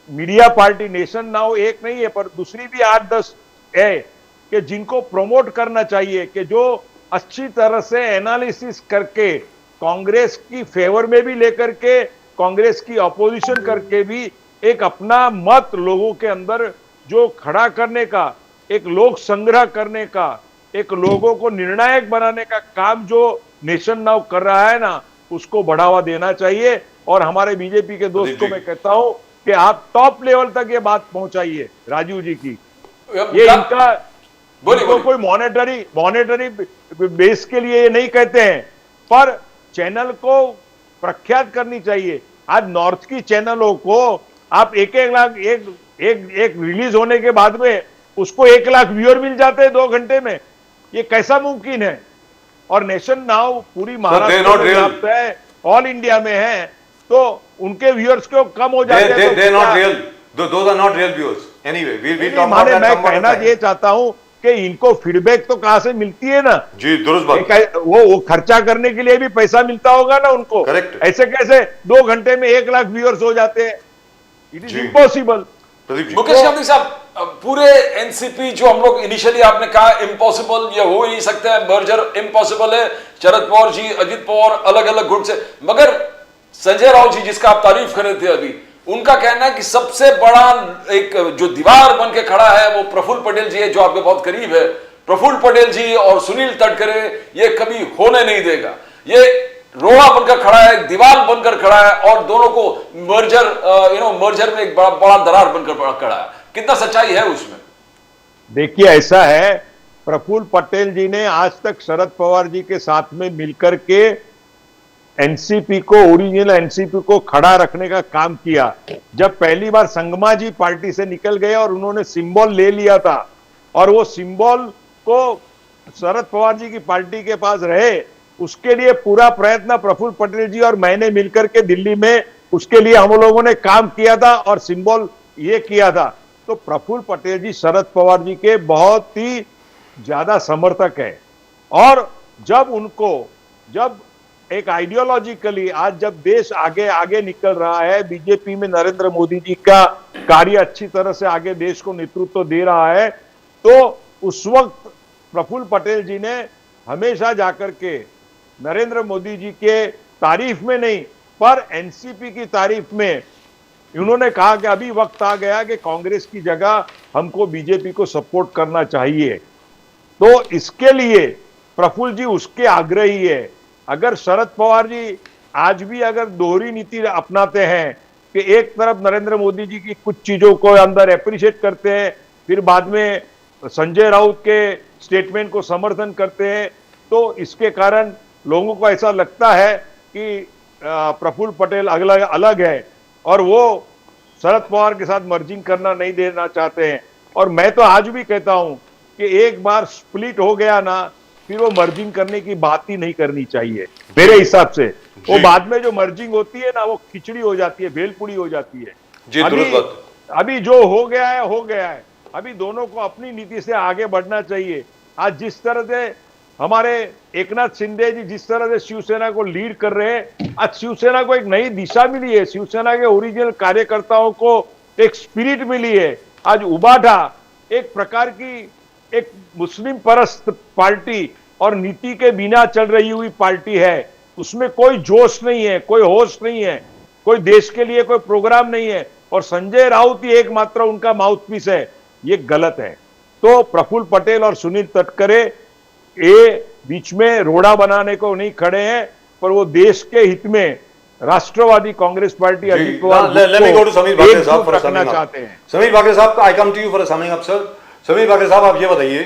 media party, nation now एक नहीं है पर दूसरी भी 8-10 है कि जिनको प्रमोट करना चाहिए, कि जो अच्छी तरह से एनालिसिस करके कांग्रेस की फेवर में भी लेकर के, कांग्रेस की अपोजिशन करके भी एक अपना मत लोगों के अंदर जो खड़ा करने का, एक लोक संग्रह करने का, एक लोगों को निर्णायक बनाने का काम जो नेशन नाउ कर रहा है ना, उसको बढ़ावा देना चाहिए। और हमारे बीजेपी के दोस्त को मैं कहता हूं कि आप टॉप लेवल तक ये बात पहुंचाइए राजीव जी की। ये इनका इनको कोई मॉनेटरी बेस के लिए ये नहीं कहते हैं, पर चैनल को प्रख्यात करनी चाहिए। आज नॉर्थ की चैनलों को आप एक लाख एक रिलीज होने के बाद में उसको 1 लाख व्यूअर मिल जाते हैं 2 घंटे में, ये कैसा मुमकिन है? और नेशन नाउ पूरी महाराष्ट्र में व्याप्त है, ऑल इंडिया में है, तो उनके व्यूअर्स क्यों कम हो जाते हैं? They're not real. Those are not real viewers. Anyway, we'll talk about that. मैं कहना ये चाहता हूं कि इनको फीडबैक तो कहां से मिलती है ना जी, दुरुस्त बात। वो खर्चा करने के लिए भी पैसा मिलता होगा ना उनको। Correct. ऐसे कैसे 2 घंटे में 1 लाख व्यूअर्स हो जाते हैं? It is impossible. Mukesh Gandhi साहब, पूरे एनसीपी जो हम लोग इनिशियली आपने कहा इम्पॉसिबल, ये हो ही नहीं सकता है, मर्जर इम्पॉसिबल है, शरद पवार जी, अजित पवार अलग अलग गुट से, मगर संजय राउत जी जिसका आप तारीफ कर रहे थे अभी, उनका कहना है कि सबसे बड़ा एक जो दीवार बन के खड़ा है वो प्रफुल्ल पटेल जी है, जो आपके बहुत करीब है। प्रफुल्ल पटेल जी और सुनील तटकरे ये कभी होने नहीं देगा, ये रोड़ा बनकर खड़ा है, दीवार बनकर खड़ा है, और दोनों को मर्जर में एक बड़ा दरार बनकर खड़ा है। कितना सच्चाई है उसमें? देखिए, ऐसा है, प्रफुल्ल पटेल जी ने आज तक शरद पवार जी के साथ में मिलकर के एनसीपी को, ओरिजिनल एनसीपी को खड़ा रखने का काम किया। जब पहली बार संगमा जी पार्टी से निकल गए और उन्होंने सिंबल ले लिया था, और वो सिंबल को शरद पवार जी की पार्टी के पास रहे, उसके लिए पूरा प्रयत्न प्रफुल्ल पटेल जी और मैंने मिलकर के दिल्ली में उसके लिए हम लोगों ने काम किया था और सिंबल ये किया था। तो प्रफुल्ल पटेल जी शरद पवार जी के बहुत ही ज्यादा समर्थक है, और जब एक आइडियोलॉजिकली आज जब देश आगे आगे निकल रहा है, बीजेपी में नरेंद्र मोदी जी का कार्य अच्छी तरह से आगे देश को नेतृत्व दे रहा है, तो उस वक्त प्रफुल्ल पटेल जी ने हमेशा जाकर के नरेंद्र मोदी जी के तारीफ में नहीं पर एनसीपी की तारीफ में उन्होंने कहा कि अभी वक्त आ गया कि कांग्रेस की जगह हमको बीजेपी को सपोर्ट करना चाहिए। तो इसके लिए प्रफुल्ल जी उसके आग्रही है। अगर शरद पवार जी आज भी अगर दोहरी नीति अपनाते हैं कि एक तरफ नरेंद्र मोदी जी की कुछ चीजों को अंदर अप्रिशिएट करते हैं, फिर बाद में संजय राउत के स्टेटमेंट को समर्थन करते हैं, तो इसके कारण लोगों को ऐसा लगता है कि प्रफुल्ल पटेल अलग है और वो शरद पवार के साथ मर्जिंग करना नहीं देना चाहते हैं। और मैं तो आज भी कहता हूं कि एक बार स्प्लिट हो गया ना, फिर वो मर्जिंग करने की बात ही नहीं करनी चाहिए मेरे हिसाब से। वो बाद में जो मर्जिंग होती है ना, वो खिचड़ी हो जाती है, भेलपुड़ी हो जाती है। अभी जो हो गया है हो गया है। अभी दोनों को अपनी नीति से आगे बढ़ना चाहिए। आज जिस तरह से हमारे एकनाथ शिंदे जी जिस तरह से शिवसेना को लीड कर रहे हैं, आज शिवसेना को एक नई दिशा मिली है, शिवसेना के ओरिजिनल कार्यकर्ताओं को एक स्पिरिट मिली है। आज उबाठा एक प्रकार की एक मुस्लिम परस्त पार्टी और नीति के बिना चल रही हुई पार्टी है, उसमें कोई जोश नहीं है, कोई होश नहीं है, कोई देश के लिए कोई प्रोग्राम नहीं है, और संजय राउत ही एकमात्र उनका माउथपीस है। ये गलत है। तो प्रफुल्ल पटेल और सुनील तटकरे ये बीच में रोड़ा बनाने को नहीं खड़े हैं, पर वो देश के हित में राष्ट्रवादी कांग्रेस पार्टी अजित पवार रखना चाहते हैं। Sameer Bakre sahab, I come to you for summing up sir. Sameer Bakre sahab, आप ये बताइए,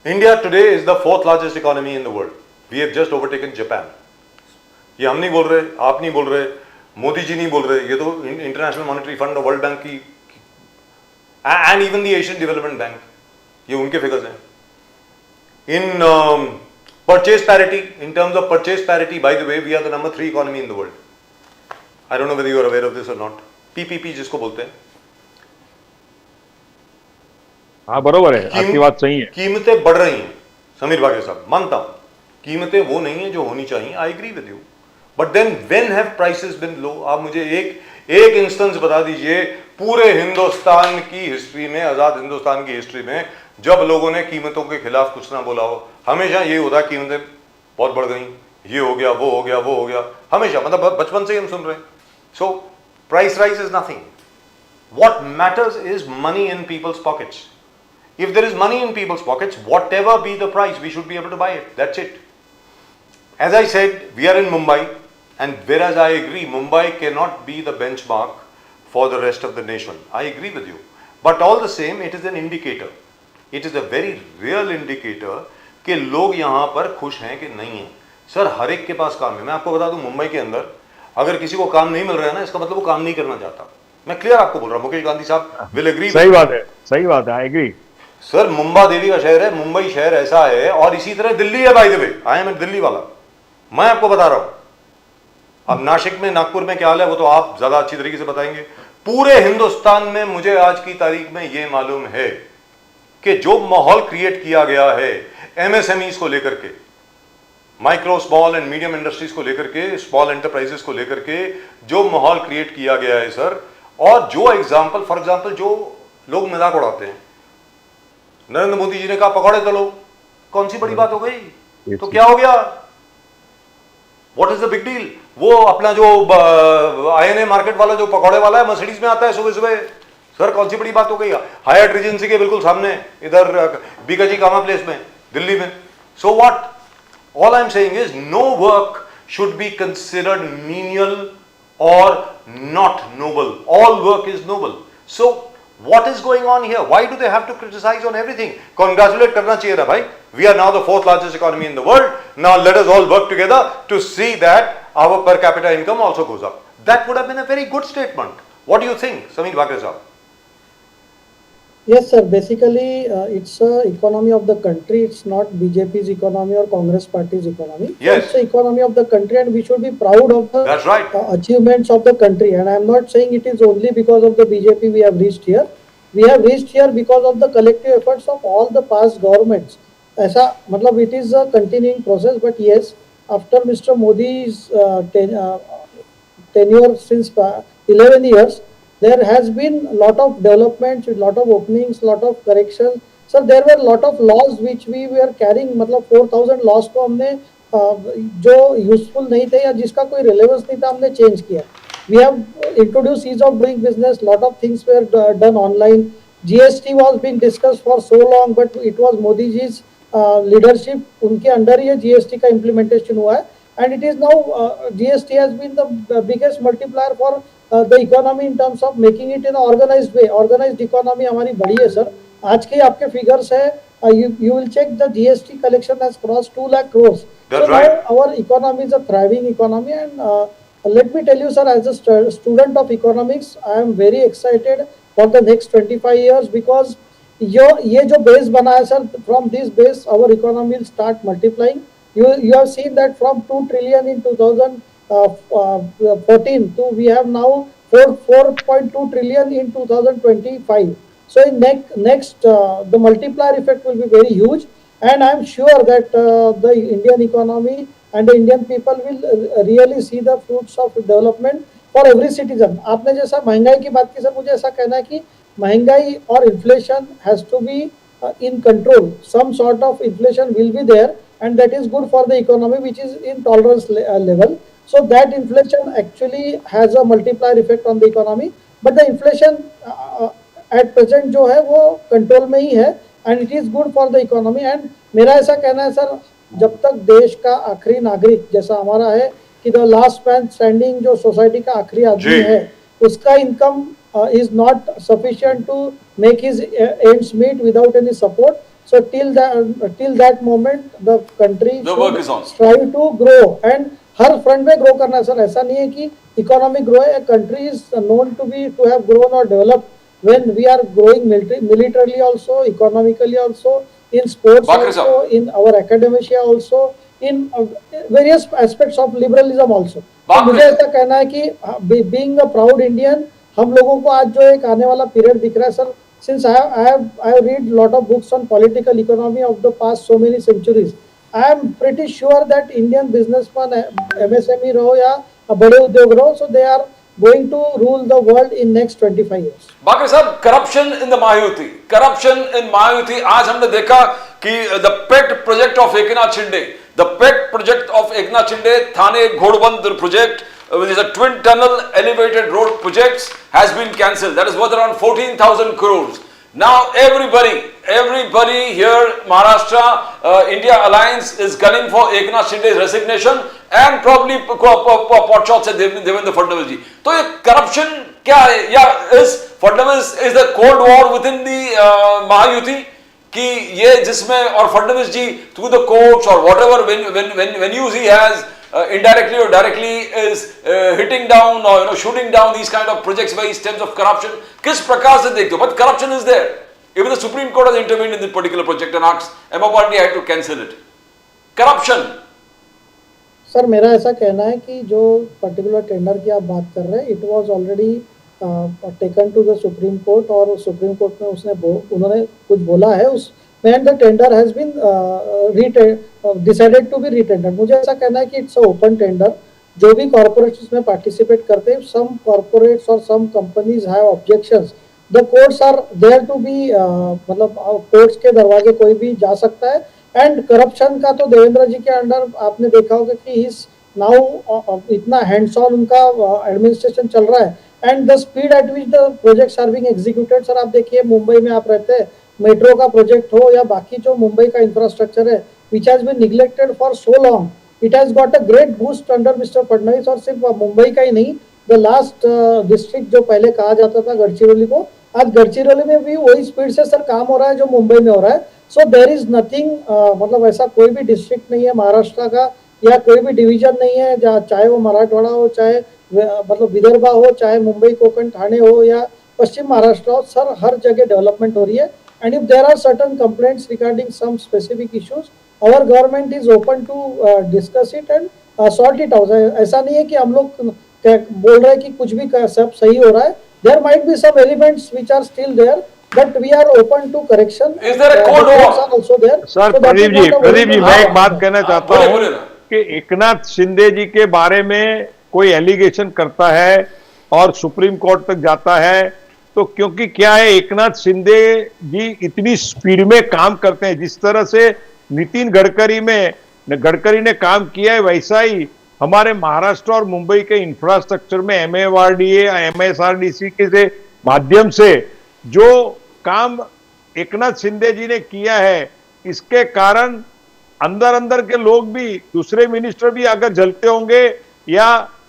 India today is the 4th largest economy in the world. We have just overtaken Japan. ये हम नहीं बोल रहे, आप नहीं बोल रहे, मोदी जी नहीं बोल रहे, ये तो इंटरनेशनल मॉनेटरी फंड और वर्ल्ड बैंक की and even the Asian development bank, ये उनके फिगर्स हैं. In purchase parity, in terms of purchase parity, by the way, we are the number 3 economy in the world. I don't know whether you are aware of this or not. PPP जिसको बोलते हैं. हाँ बरोबर है, आपकी बात सही है. कीमतें बढ़ रही हैं समीर भागे साहब, मानता हूं कीमतें वो नहीं है जो होनी चाहिए, I agree with you, but then when have prices been low? आप मुझे एक इंस्टेंस बता दीजिए पूरे हिंदुस्तान की हिस्ट्री में, आजाद हिंदुस्तान की हिस्ट्री में, जब लोगों ने कीमतों के खिलाफ कुछ ना बोला हो. हमेशा ये होता कीमतें बहुत बढ़ गई, ये हो गया, वो हो गया, वो हो गया, हमेशा, मतलब बचपन से ही हम सुन रहे हैं. So price rise is nothing. What matters is money in people's pockets. If there is money in people's pockets, whatever be the price, we should be able to buy it. That's it. As I said, we are in Mumbai, and whereas I agree, Mumbai cannot be the benchmark for the rest of the nation. I agree with you. But all the same, it is an indicator. It is a very real indicator कि लोग यहाँ पर खुश हैं कि नहीं हैं. Sir हर एक के पास काम है. मैं आपको बता दूं, मुंबई के अंदर अगर किसी को काम नहीं मिल रहा है ना, इसका मतलब वो काम नहीं करना चाहता. मैं क्लियर आपको बोल रहा हूँ, मुकेश गांधी साहब विल एग्री. सही बात है, सही बात है, I agree. Sir Mumba Devi का शहर है, मुंबई शहर ऐसा है, और इसी तरह दिल्ली है. Bye the way, I am Delhi वाला, मैं आपको बता रहा हूं. अब नासिक में, नागपुर में क्या हाल है वो तो आप ज्यादा अच्छी तरीके से बताएंगे. पूरे हिंदुस्तान में मुझे आज की तारीख में यह मालूम है कि जो माहौल क्रिएट किया गया है एमएसएमईज को लेकर के, micro small and medium industries को लेकर के, स्मॉल एंटरप्राइजेस को लेकर के जो माहौल क्रिएट किया गया है सर, और जो एग्जाम्पल, फॉर एग्जाम्पल जो लोग मजाक उड़ाते हैं, नरेंद्र मोदी जी ने कहा पकौड़े तलो, कौन सी बड़ी बात हो गई? तो क्या हो गया? What is the big deal? वो अपना जो आईएनए मार्केट वाला जो पकौड़े वाला है, मर्सिडीज में आता है सुबह सुबह. सर कौन सी बड़ी बात हो गई? हायट रीजेंसी के बिल्कुल सामने, इधर बीकाजी कामा प्लेस में, दिल्ली में. So what? All I am saying is no work should be considered menial और not noble. All work is noble. So what is going on here? Why do they have to criticize on everything? Congratulate करना चाहिए ना भाई. We are now the 4th largest economy in the world. Now let us all work together to see that our per capita income also goes up. That would have been a very good statement. What do you think, Sameer Bhakre sahab? Yes, sir. Basically, it's a economy of the country. It's not BJP's economy or Congress Party's economy. Yes. It's the economy of the country, and we should be proud of the That's right. achievements of the country. And I'm not saying it is only because of the BJP we have reached here. We have reached here because of the collective efforts of all the past governments. ऐसा मतलब it is a continuing process. But yes, after Mr. Modi's tenure since 11 years. There has been a lot of developments, a lot of openings, lot of corrections. Sir, there were a lot of laws which we were carrying, मतलब 4000 laws को हमने जो useful नहीं थे या जिसका कोई relevance नहीं था, हमने चेंज किया. We have introduced ease of doing business. Lot of things were done online. GST was being discussed for so long, but it was Modi ji's leadership. उनके अंडर ही GST का implementation हुआ है. And it is now GST has been the biggest multiplier for the economy in terms of making it in an organized way. Organized economy हमारी बड़ी है sir. आज के आपके figures है, you will check the GST collection has crossed 2 lakh crores. That's so right. Now our economy is a thriving economy, and let me tell you sir, as a student of economics, I am very excited for the next 25 years because ये जो base बना है sir, from this base our economy will start multiplying. You have seen that from 2 trillion in 2014 to we have now 4.2 trillion in 2025. So in next the multiplier effect will be very huge, and I am sure that the Indian economy and the Indian people will really see the fruits of development for every citizen. आपने जैसा महंगाई की बात की sir, मुझे ऐसा कहना है कि महंगाई और inflation has to be in control. Some sort of inflation will be there, and that is good for the economy, which is in tolerance level. So that inflation actually has a multiplier effect on the economy. But the inflation at present जो है वो control में ही है, and it is good for the economy. And मेरा ऐसा कहना है sir, जब तक देश का आखिरी नागरिक जैसा हमारा है कि the last man standing जो सोसाइटी का आखिरी आदमी है, उसका income is not sufficient to make his ends meet without any support. So till that moment, the country should strive to grow. And हर फ्रंट में ग्रो करना है सर। ऐसा नहीं है कि इकोनॉमिक ग्रो है, country is known to have grown और developed when we are growing militarily also, economically also, in sports Bakri also, sahab. in our academia also, in various aspects of liberalism also. तो Bakri मुझे ऐसा कहना है कि being a proud Indian, हम लोगों को आज जो एक आने वाला पीरियड दिख रहा है sir, since I have read lot of books on political economy of the past so many centuries, I am pretty sure that Indian businessman, MSME रहो या बड़े उद्योग रहो, so they are going to rule the world in next 25 years. बाकी साहब, corruption in the Mahayuti, corruption in Mahayuti, आज हमने देखा कि the pet project of Eknath Shinde, the pet project of Eknath Shinde, Thane Ghodbunder project, which is a twin tunnel elevated road projects, has been cancelled. That is worth around 14,000 crores. Now everybody here, Maharashtra, India Alliance is gunning for Eknath Shinde's resignation and probably pot shots at Devendra Fadnavis ji. तो ये corruption क्या है, या is Fadnavis is the cold war within the Mahayuti, कि ये जिसमें, और Fadnavis ji through the courts or whatever venues he has, indirectly or directly is hitting down or shooting down these kind of projects where he stems of corruption. किस प्रकार से देखते हो? But corruption is there. Even the Supreme Court has intervened in this particular project and asked MOPRD had to cancel it. Corruption. Sir मेरा ऐसा कहना है कि जो पर्टिकुलर टेंडर की आप बात कर रहे हैं, it was already taken to the Supreme Court, और सुप्रीम कोर्ट में उन्होंने कुछ बोला है उस when the tender has been decided to be retendered. मुझे ऐसा कहना है कि इट्स ओपन टेंडर, जो भी कॉर्पोरेट्स इसमें पार्टिसिपेट करते हैं, सम कॉर्पोरेट्स और some companies have objections, the courts are there to be, मतलब कोर्ट्स के दरवाजे कोई भी जा सकता है। एंड करप्शन का तो देवेंद्र जी के अंडर आपने देखा होगा कि इज नाउ इतना हैंड्स ऑन उनका एडमिनिस्ट्रेशन चल रहा है, and the speed at which the projects are being executed. Sir आप देखिए, मुंबई में आप रहते हैं, मेट्रो का प्रोजेक्ट हो या बाकी जो मुंबई का इंफ्रास्ट्रक्चर है, which has been neglected for so long, it has got a great boost under mister Fadnavis. और सिर्फ मुंबई का ही नहीं, द लास्ट डिस्ट्रिक्ट जो पहले कहा जाता था गढ़चिरौली को, आज गढ़चिरौली में भी वही स्पीड से सर काम हो रहा है जो मुंबई में हो रहा है। सो देयर इज नथिंग, मतलब ऐसा कोई भी डिस्ट्रिक्ट नहीं है महाराष्ट्र का या कोई भी डिवीजन नहीं है जहाँ, चाहे वो मराठवाड़ा हो, चाहे मतलब विदर्भा हो, चाहे मुंबई कोंकण ठाणे हो या पश्चिम महाराष्ट्र हो, सर हर जगह डेवलपमेंट हो रही है। And if there are certain complaints regarding some specific issues, our government is open to discuss it and sort it out. ऐसा नहीं है कि हम लोग बोल रहे हैं कि कुछ भी सब सही हो रहा है. There might be some elements which are still there, but we are open to correction. Is there a code or also there? Sir Pradeep ji मैं एक बात कहना चाहता हूँ कि एकनाथ शिंदे जी के बारे में कोई एलिगेशन करता है और सुप्रीम कोर्ट तक जाता है, तो क्योंकि क्या है, एकनाथ शिंदे जी इतनी स्पीड में काम करते हैं, जिस तरह से नितिन गडकरी ने काम किया है, वैसा ही हमारे महाराष्ट्र और मुंबई के इंफ्रास्ट्रक्चर में MARDA MSRDC के माध्यम से जो काम एकनाथ शिंदे जी ने किया है, इसके कारण अंदर के लोग भी, दूसरे मिनिस्टर भी अगर जलते होंगे या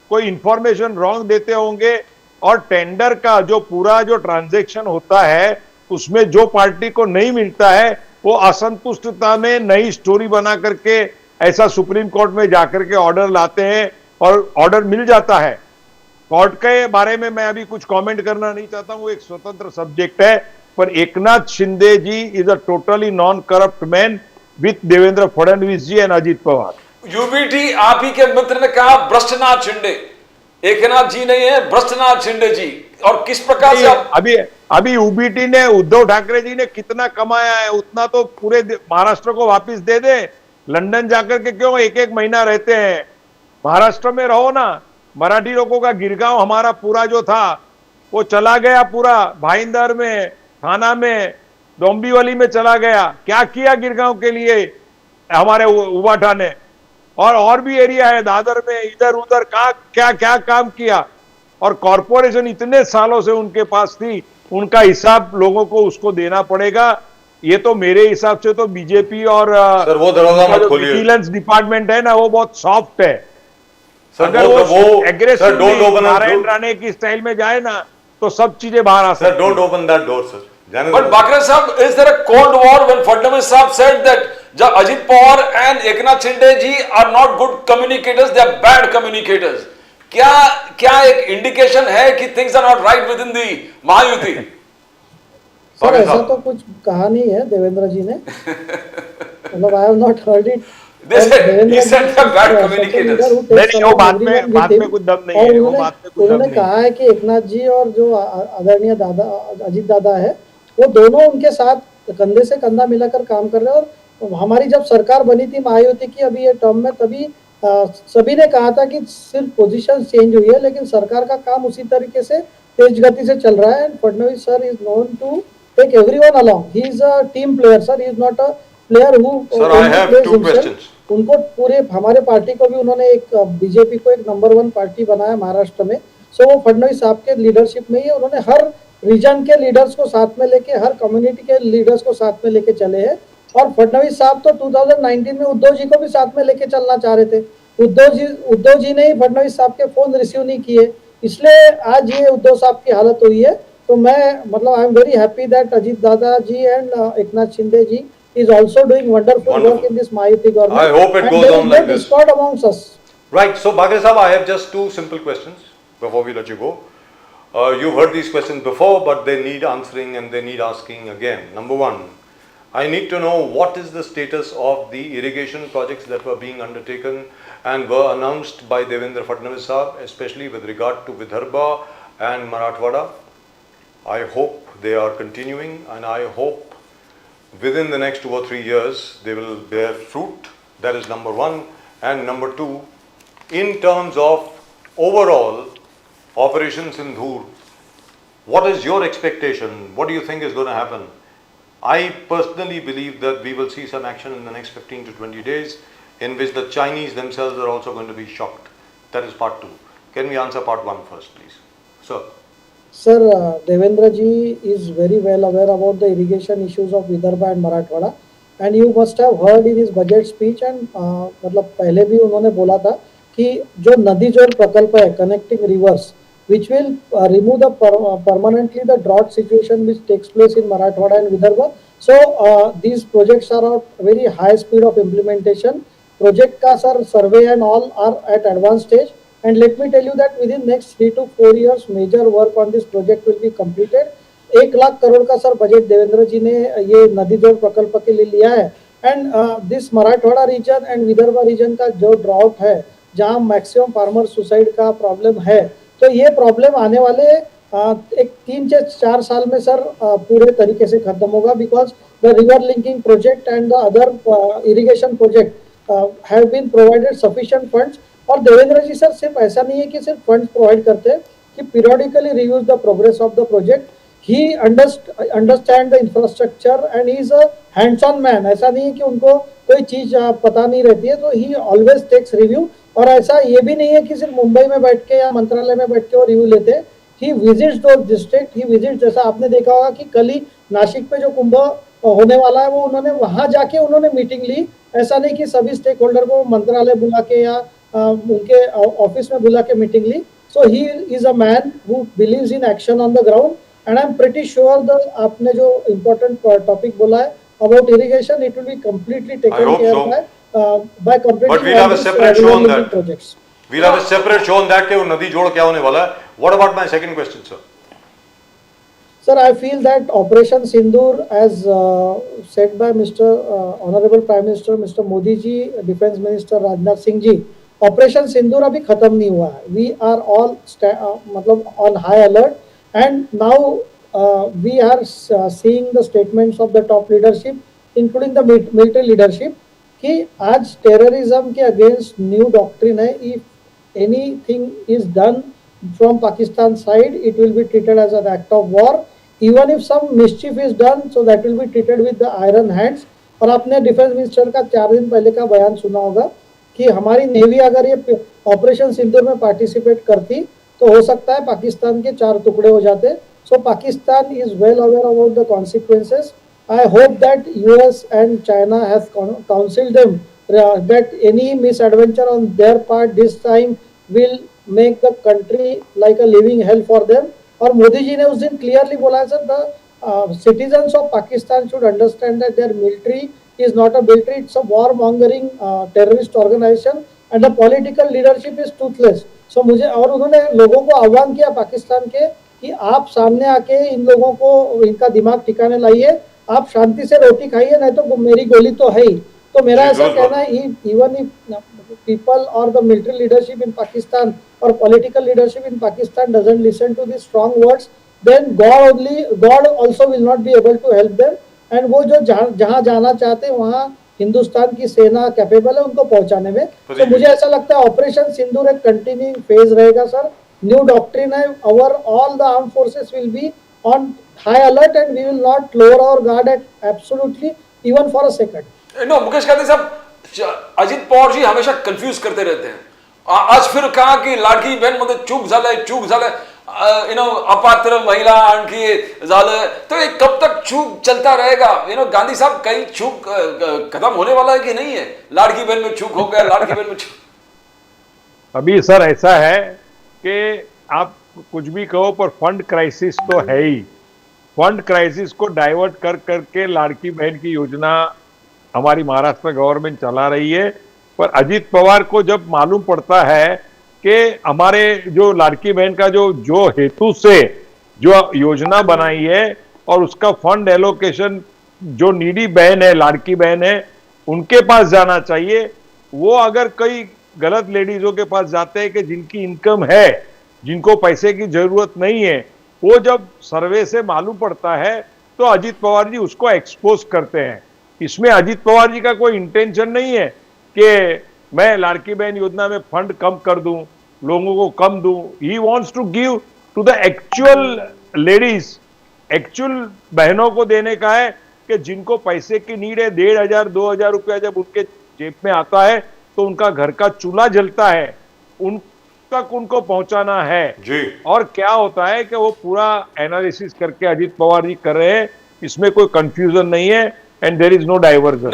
कोई इंफॉर्मेशन रॉन्ग देते होंगे, और टेंडर का जो पूरा जो ट्रांजैक्शन होता है उसमें जो पार्टी को नहीं मिलता है वो असंतुष्टता में नई स्टोरी बना करके ऐसा सुप्रीम कोर्ट में जाकर के ऑर्डर लाते हैं और ऑर्डर मिल जाता है। कोर्ट के बारे में मैं अभी कुछ कमेंट करना नहीं चाहता हूं, वो एक स्वतंत्र सब्जेक्ट है, पर Eknath Shinde ji is a totally non corrupt man with Devendra Fadnavis ji and Ajit Pawar. UBT आप ही के मित्र ने कहा भ्रष्टनाथ शिंदे, एकनाथ जी नहीं है, भ्रष्टनाथ शिंदे जी। और किस प्रकार से अभी यूबीटी ने, उद्धव ठाकरे जी ने कितना कमाया है उतना तो पूरे महाराष्ट्र को वापस दे दे। लंदन जाकर के क्यों एक महीना रहते हैं, महाराष्ट्र में रहो ना। मराठी लोगों का गिरगांव हमारा पूरा जो था वो चला गया, पूरा भाईंदर में, थाना में, डोंबिवली में चला गया। क्या किया गिरगांव के लिए हमारे उबाठा ने, और भी एरिया है दादर में, इधर उधर क्या काम किया। और कॉरपोरेशन इतने सालों से उनके पास थी, उनका हिसाब लोगों को उसको देना पड़ेगा। ये तो मेरे हिसाब से तो बीजेपी और सर वो दरवाजा मत खोलिए, विजिलेंस डिपार्टमेंट है ना, वो बहुत सॉफ्ट है। सर अगर वो एग्रेसिव नारायण राणे की स्टाइल में जाए ना तो सब चीजें बाहर आ सकती। Don't open that door sir. But Bakre Sahab, is there a cold war when Fadnavis Sahab said that Ajit Pawar and Eknath Shinde ji are not good communicators, they are bad communicators. क्या एक indication है कि things are not right within the Mahayuti? Sir ऐसा तो कुछ कहा नहीं है देवेंद्र जी ने, मतलब I have not heard it. They said he said they are bad communicators. नहीं, वो बात में कुछ दम नहीं है, वो बात में कुछ दम उन्होंने नहीं। कहा है कि एकनाथ जी और जो आदरणीय दादा अजीत दादा है, वो दोनों उनके साथ कंधे से कंधा मिलाकर काम कर रहे हैं। और हमारी जब सरकार बनी थी महायुति की अभी ये टर्म में, तभी सभी ने कहा था कि सिर्फ पोजीशन चेंज हुई है, लेकिन सरकार का काम उसी तरीके से तेज गति से चल रहा है। Fadnavis sir is known to take everyone along, he is a team player sir, he is not a player who Sir, I have two questions. उनको पूरे हमारे पार्टी को भी उन्होंने एक बीजेपी को एक नंबर 1 पार्टी बनाया महाराष्ट्र में। सो वो फडणवीस साहब के लीडरशिप में ही उन्होंने हर रीजन के लीडर्स को साथ में लेके, हर कम्युनिटी के लीडर्स को साथ में लेके चले हैं। और फडणवीस साहब तो 2019 में उद्धव जी को भी साथ में लेके चलना चाह रहे थे। उद्धव जी ने ही फडणवीस साहब के फोन रिसीव नहीं किए, इसलिए आज ये उद्धव साहब की हालत हुई है। तो मैं मतलब I am very happy that Ajit Dada ji and Eknath Shinde ji is also doing wonderful work in this Mayuti government. I hope it and goes there is on no like this. discord amongst us. Right. So, Bhagre Sahab, I have just two simple questions before we let you go. You've heard these questions before, but they need answering and they need asking again. Number one, I need to know what is the status of the irrigation projects that were being undertaken and were announced by Devendra Fadnavis Sahab, especially with regard to Vidarbha and Marathwada. I hope they are continuing, and I hope within the next 2 or 3 years they will bear fruit. That is number one. And number two, in terms of overall Operation Sindhur, what is your expectation? What do you think is going to happen? I personally believe that we will see some action in the next 15 to 20 days in which the Chinese themselves are also going to be shocked. That is part two. Can we answer part one first, please? Sir. Sir, Devendra ji is very well aware about the irrigation issues of Vidarbha and Marathwada, and you must have heard in his budget speech and मतलब पहले भी उन्होंने बोला था कि जो नदी जोड़ प्रकल्प है connecting rivers, which will remove the permanently the drought situation which takes place in Marathwada and Vidarbha. So these projects are at very high speed of implementation. Project का sir survey and all are at advanced stage. And let me tell you that within next 3 to 4 years, major work on this project will be completed. 1 lakh crore का sir budget Devendra जी ने ये नदी जोड़ प्रकल्प के लिए लिया है। And this Marathwada region and Vidarbha region का जो ड्राउट है, जहां मैक्सिमम फार्मर सुसाइड का प्रॉब्लम है, तो ये प्रॉब्लम आने वाले एक 3 से 4 साल में सर पूरे तरीके से खत्म होगा, because the river linking project and the other irrigation project have been provided sufficient funds. और देवेंद्र जी सर सिर्फ ऐसा नहीं है कि सिर्फ फंड्स प्रोवाइड करते हैं, कि periodically reviews the progress of the project. He understand the infrastructure and he is a hands on man. ऐसा नहीं है कि उनको कोई चीज पता नहीं रहती है, तो ही ऑलवेज टेक्स रिव्यू। और ऐसा ये भी नहीं है कि सिर्फ मुंबई में बैठ के या मंत्रालय में बैठ के वो रिव्यू लेते हैं। ही विजिट्स दो डिस्ट्रिक्ट, ही विजिट, जैसा आपने देखा होगा कि कल ही नासिक में जो कुंभ होने वाला है, वो उन्होंने वहां जाके उन्होंने मीटिंग ली। ऐसा नहीं कि सभी स्टेक होल्डर को मंत्रालय बुला के या उनके ऑफिस में बुला के मीटिंग ली। So he is a man who believes in action on the ground, and I am pretty sure the आपने जो इम्पोर्टेंट टॉपिक बोला है about irrigation, it will be completely taken care by completing But we'll have a separate show on that. projects. We'll have a separate show on that कि वो नदी जोड़ क्या होने वाला है. What about my second question, sir? Sir, I feel that Operation Sindoor, as said by Mr. Honorable Prime Minister, Mr. Modi ji, Defence Minister Rajnath Singh ji, Operation Sindoor अभी खत्म नहीं हुआ है. We are all मतलब on high alert, and now we are seeing the statements of the top leadership, including the military leadership, कि आज terrorism के against new doctrine है. If anything is done from Pakistan side, it will be treated as an act of war. Even if some mischief is done, so that will be treated with the iron hands. और आपने defence minister का 4 दिन पहले का बयान सुना होगा कि हमारी नेवी अगर ये ऑपरेशन सिंदूर में पार्टिसिपेट करती तो हो सकता है पाकिस्तान के 4 टुकड़े हो जाते. So Pakistan is well aware about the consequences. I hope that US and China has counseled them that any misadventure on their part this time will make the country like a living hell for them. और मोदी जी ने उस दिन clearly बोला sir, the citizens of Pakistan should understand that their military is not a military, it's a warmongering terrorist organization and the political leadership is toothless. So मुझे और उन्होंने लोगों को आह्वान किया पाकिस्तान के कि आप सामने आके इन लोगों को इनका दिमाग ठिकाने लाइए, आप शांति से रोटी खाइए, नहीं तो मेरी गोली तो है ही. तो मेरा ऐसा कहना है, even if people or the military leadership in Pakistan or political leadership in Pakistan doesn't listen to these strong words, then God also will not be able to help them. And वो जो जहाँ जाना चाहते हैं वहाँ हिंदुस्तान की सेना capable है उनको पहुंचाने में. तो मुझे ऐसा लगता है ऑपरेशन सिंदूर एक कंटिन्यूइंग फेज रहेगा सर. न्यू डॉक्ट्रिन है, all the armed forces will be on high alert and we will not lower our guard at absolutely even for a second. No Mukesh Gandhi साहब, अजित पवार जी हमेशा कंफ्यूज करते रहते हैं. आज फिर कहा की लाडकी बहन मध्ये चूक झालंय अपात्र महिला आणखी झालं. तो ये कब तक चूक चलता रहेगा? गांधी साहब, कहीं चूक खत्म होने वाला है कि नहीं है? लाडकी बहन में चूक हो गया, लाडकी बहन में चूक. अभी सर ऐसा है कि आप कुछ भी कहो पर फंड क्राइसिस तो है ही. फंड क्राइसिस को डाइवर्ट कर करके लाड़की बहन की योजना हमारी महाराष्ट्र गवर्नमेंट चला रही है. पर अजीत पवार को जब मालूम पड़ता है कि हमारे जो लाड़की बहन का जो हेतु से जो योजना बनाई है और उसका फंड एलोकेशन जो नीडी बहन है, लाड़की बहन है, उनके पास जाना चाहिए. वो अगर कई गलत लेडीजों के पास जाते हैं कि जिनकी इनकम है, जिनको पैसे की जरूरत नहीं है, वो जब सर्वे से मालूम पड़ता है तो अजीत पवार जी उसको एक्सपोज करते हैं. इसमें अजीत पवार जी का कोई इंटेंशन नहीं है कि मैं लाड़की बहन योजना में फंड कम कर दूं, लोगों को कम दूं. He wants to give to the actual ladies, actual बहनों को देने का है कि जिनको पैसे की नीड है. 1,500-2,000 रुपया जब उनके जेब में आता है तो उनका घर का चूल्हा जलता है, उन तक उनको पहुंचाना है जी. और क्या होता है कि वो पूरा एनालिसिस करके अजीत पवार जी कर रहे हैं. इसमें कोई कंफ्यूजन नहीं है and there is no diversion.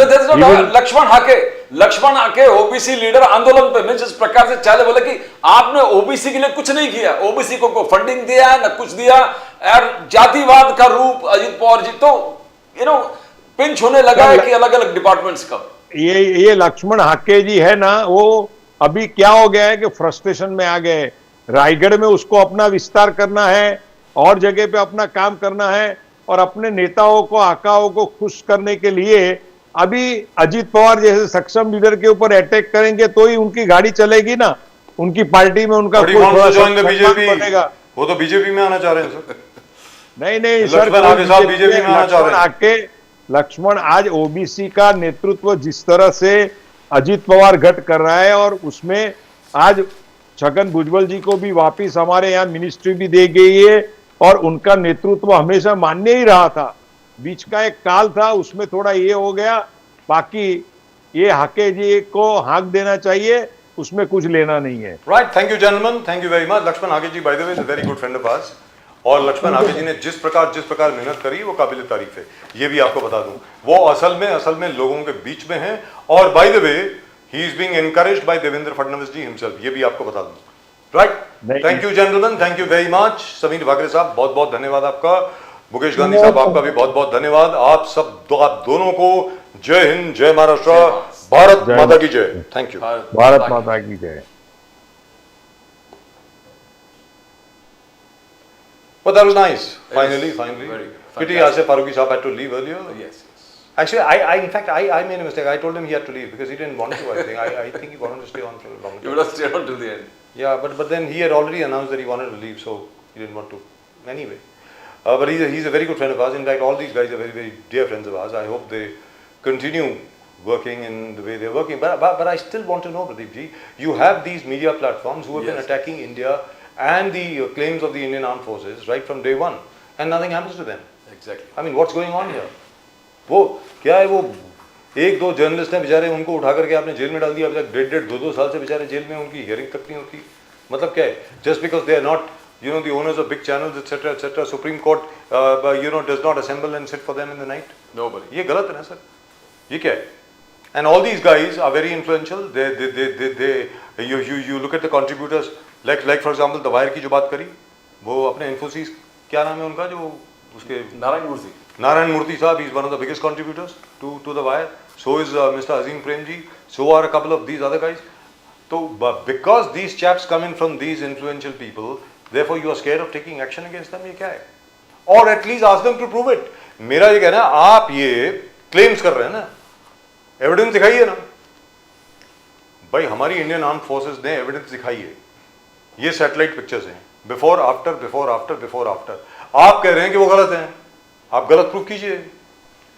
Laxman आके ओबीसी लीडर आंदोलन पे में जिस प्रकार से चाले बोले कि आपने ओबीसी के लिए कुछ नहीं किया, ओबीसी को फंडिंग दिया है ना कुछ दिया, और जातिवाद का रूप अजीत पवार जी तो पिंच होने लगा है कि अलग अलग डिपार्टमेंट्स का. ये लक्ष्मण हाके जी है ना, वो अभी क्या हो गया है कि फ्रस्ट्रेशन में आ गए. रायगढ़ में उसको अपना विस्तार करना है और जगह पे अपना काम करना है और अपने नेताओं को, आकाओं को खुश करने के लिए अभी अजीत पवार जैसे सक्षम लीडर के ऊपर अटैक करेंगे तो ही उनकी गाड़ी चलेगी ना. उनकी पार्टी में उनका कोई थोड़ा बीजेपी बनेगा. वो तो बीजेपी में आना चाह रहे हैं सर. नहीं सर, बीजेपी में आना चाह रहे हैं. लक्ष्मण आज ओबीसी का नेतृत्व जिस तरह से अजीत पवार गठ कर रहा है और उसमें आज छगन भुजबल जी को भी वापिस हमारे यहाँ मिनिस्ट्री भी दे गई है और उनका नेतृत्व हमेशा मान्य ही रहा था. बीच का एक काल था, उसमें थोड़ा ये हो गया. बाकी ये हाके जी को हाँक देना चाहिए, उसमें कुछ लेना नहीं है. Right, thank you gentleman, thank you very much. Laxman Hake ji by the way is a very good friend of ours. और लक्ष्मण हाके जी ने जिस प्रकार मेहनत करी वो काबिल तारीफ है. ये भी आपको बता दूं, वो असल में लोगों के बीच में है. और by the way he is being encouraged by Devendra Fadnavis ji himself. ये भी आपको बता दूं. Right, thank you gentleman, thank you very much. Sameer Bhakre साहब बहुत बहुत धन्यवाद आपका. मुकेश गांधी साहब आपका भी बहुत बहुत धन्यवाद. आप दोनों को जय हिंद, जय महाराष्ट्र, भारत माता की जय. Thank you. भारत माता की जय. But that was nice. Finally. Very Pity Asif Faruqi Saab had to leave earlier. Yes. Actually, in fact, I made a mistake. I told him he had to leave because he didn't want to. I think he wanted to stay on for a long You time. would have stayed on till the end. Yeah, but then he had already announced that he wanted to leave, so he didn't want to. Anyway, but he's a very good friend of ours. In fact, all these guys are very, very dear friends of ours. I hope they continue working in the way they're working. But I still want to know, Pradeep ji, you have these media platforms who have been Yes. attacking India and the claims of the Indian armed forces right from day one, and nothing happens to them. Exactly. I mean, what's going on here? वो क्या है, वो एक दो journalist हैं बेचारे, उनको उठा करके आपने जेल में डाल दिया. अभी तक 1.5-2 साल से बेचारे जेल में, उनकी हियरिंग तक नहीं होती. मतलब क्या है? Just because they are not, the owners of big channels, etc., Supreme Court, does not assemble and sit for them in the night. Nobody. ये गलत है ना सर? ये क्या है? And all these guys are very influential. You look at the contributors, like for example, The Wire की जो बात करी, वो अपने Infosys, क्या नाम है उनका, जो उसके Narayan Murthy. Narayan Murthy साहब, he is one of the biggest contributors to The Wire. so is Mr. Azim Premji, so are a couple of these other guys. So because these chaps come in from these influential people, therefore you are scared of taking action against them, ये क्या है? Or at least ask them to prove it. मेरा ये कहना है, आप ये claims कर रहे हैं ना, evidence दिखाइए ना. भाई हमारी इंडियन आर्म फोर्सेस ने एविडेंस दिखाई है, ये सैटेलाइट पिक्चर्स हैं, before after before after before after. आप कह रहे हैं कि वो गलत हैं, आप गलत प्रूव कीजिए.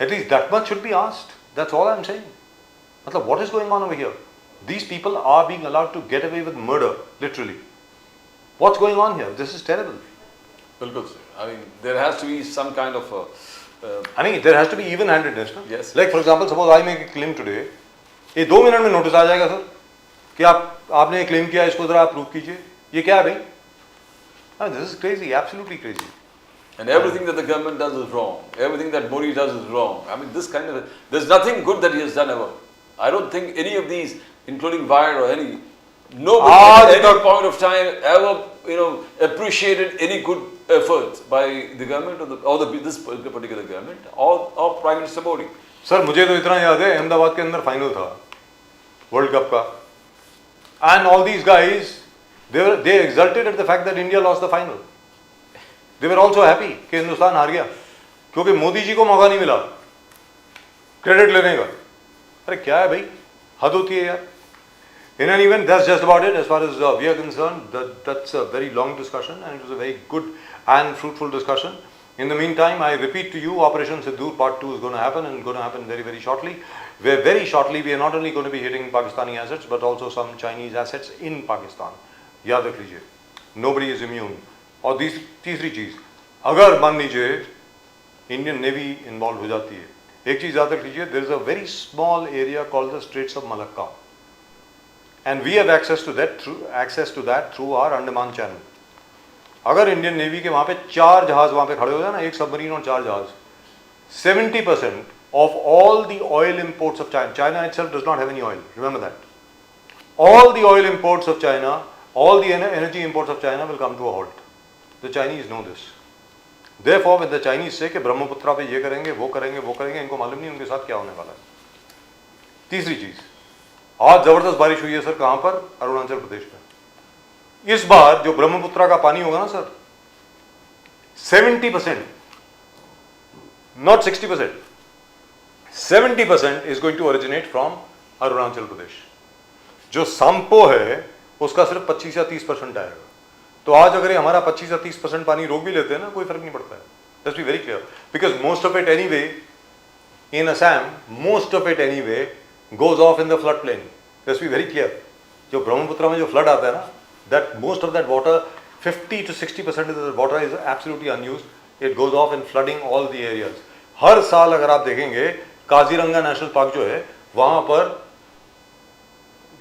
At least that much should be asked. That's all I am saying. मतलब what is going on over here? These people are being allowed to get away with murder, literally. What's going on here? This is terrible. बिल्कुल sir. I mean there has to be some kind of I mean, there has to be even-handedness. No? Yes. Like for example, suppose I make a claim today, ये 2 minute में notice आ जाएगा sir कि आपने claim किया, इसको जरा आप prove कीजिए. ये क्या है भाई? This is crazy, absolutely crazy. and everything that the government does is wrong. Everything that Modi does is wrong. I mean, this kind of, there's nothing good that he has done ever. I don't think any of these, including Wire or any, nobody at any point of time ever, appreciated any good efforts by the government or this particular government or Prime Minister Modi. Sir मुझे तो इतना याद है, अहमदाबाद के अंदर final था world cup का, and all these guys they exulted at the fact that India lost the final. They were also happy कि हिंदुस्तान हार गया क्योंकि मोदी जी को मौका नहीं मिला क्रेडिट लेने का. अरे क्या है भाई, हद होती है यार. In any event, that's just about it as far as we are concerned. That's a very long discussion and it was a very good and fruitful discussion. In the meantime, I repeat to you, Operation Sindoor Part 2 is going to happen and going to happen very, very shortly. Where very shortly we are not only going to be hitting Pakistani assets but also some Chinese assets in Pakistan. याद रख लीजिए, nobody is immune. और तीसरी चीज, अगर मान लीजिए Indian navy involve हो जाती है, एक चीज याद रख लीजिए, there is a very small area called the Straits of Malacca, and we have access to that through our Andaman Channel. अगर इंडियन नेवी के वहां पे 4 जहाज वहां पे खड़े हो जाए ना, एक सबमरीन और 4 जहाज, 70% of all the oil imports of China itself does not have any oil. Remember that. All the oil imports of China, all the energy imports of China will come to a halt. The Chinese know this. Therefore, when the Chinese say कि ब्रह्मपुत्रा पे ये करेंगे, वो करेंगे, वो करेंगे, इनको मालूम नहीं उनके साथ क्या होने वाला है. तीसरी चीज, आज जबरदस्त बारिश हुई है सर, कहां पर? अरुणाचल प्रदेश में. इस बार जो ब्रह्मपुत्रा का पानी होगा ना sir, 70%, not 60%, 70% is going to originate from Arunachal Pradesh. जो सांपो है उसका सिर्फ 25 या 30% आएगा. तो आज अगर ये हमारा 25 या 30% पानी रोक भी लेते हैं ना, कोई फर्क नहीं पड़ता है. Let's be very clear, because most of it anyway in Assam, most of it anyway goes off in the floodplain. Let's be very clear. जो ब्रह्मपुत्र में जो फ्लड आता है ना, that most of that water, 50 to 60% of the water is absolutely unused. It goes off in flooding all the areas. हर साल अगर आप देखेंगे, काजीरंगा नेशनल पार्क जो है, वहां पर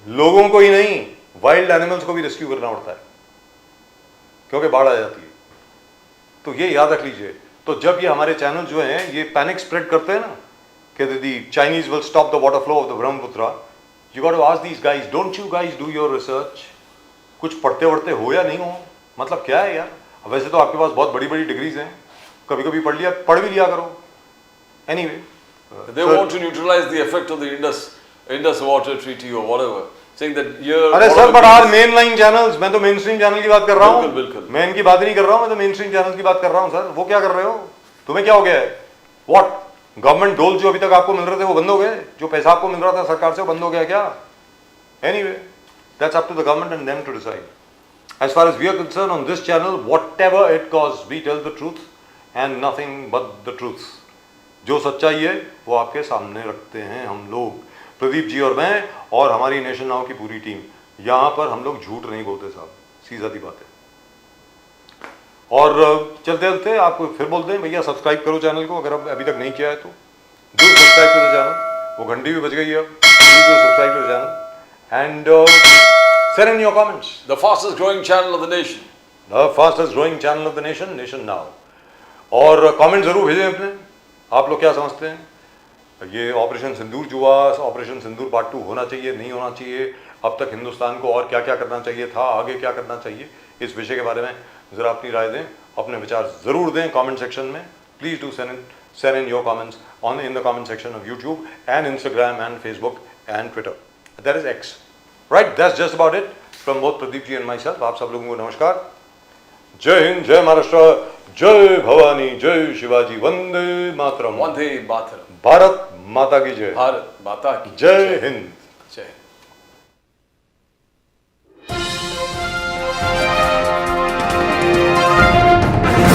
लोगों को ही नहीं, वाइल्ड एनिमल्स को भी रेस्क्यू करना पड़ता है क्योंकि बाढ़ आ जाती है. तो ये याद रख लीजिए. तो जब ये हमारे चैनल जो हैं ये पैनिक स्प्रेड करते हैं ना कि the Chinese will stop the water flow of the Brahmaputra, you got to ask these guys, don't you guys do your research? कुछ पढ़ते वढ़ते हो या नहीं हो? मतलब क्या है यार. वैसे तो आपके पास बहुत बड़ी बड़ी डिग्रीज हैं, कभी कभी पढ़ भी लिया करो. Anyway, They want to neutralize the effect of the Indus Water Treaty or whatever, saying that you're. अरे सर, but are main line channels, मैं तो मेन स्ट्रीम चैनल की बात कर रहा हूँ. बिल्कुल. मैं इनकी बात नहीं कर रहा हूँ, मैं तो मेन स्ट्रीम चैनल की बात कर रहा हूँ. सर वो क्या कर रहे हो? तुम्हें क्या हो गया है? व्हाट? गवर्नमेंट डोल जो अभी तक आपको मिल रहे थे वो बंद हो गए? जो पैसा आपको मिल रहा था सरकार से वो बंद हो गया क्या? Anyway, that's up to the government and them to decide. As far as we are concerned on this channel, whatever it costs, we tell the truth and nothing but the truth. जो सच्चाई है वो आपके सामने रखते हैं हम लोग, प्रदीप जी और मैं और हमारी नेशन नाउ की पूरी टीम. यहाँ पर हम लोग झूठ नहीं बोलते साहब, सीधा सी बात है. और चलते चलते आपको फिर बोलते हैं भैया सब्सक्राइब करो चैनल को, अगर अब अभी तक नहीं किया है तो do subscribe to the channel. वो घंटी भी बज गई है अब. Please do subscribe to the channel and send in your comments. The fastest growing channel of the nation. The fastest growing channel of the nation, Nation Now. और comment जरूर भेजें अपने, आप लोग क्या समझते हैं? ये ऑपरेशन सिंदूर जो हुआ, ऑपरेशन सिंदूर पार्ट 2 होना चाहिए, नहीं होना चाहिए, अब तक हिंदुस्तान को और क्या क्या करना चाहिए था, आगे क्या करना चाहिए, इस विषय के बारे में जरा अपनी राय दें, अपने विचार जरूर दें कमेंट सेक्शन में. Please do send in your comments in the comment section of YouTube and Instagram and Facebook and Twitter. That is X. Right, that's just about it from both Pradeep ji and myself. आप सब लोगों को नमस्कार. जय हिंद, जय महाराष्ट्र, जय भवानी, जय Shivaji, Vande Mataram. Vande Mataram. Bharat माता की जय. Bharat Mata ki जय हिंद. Jai.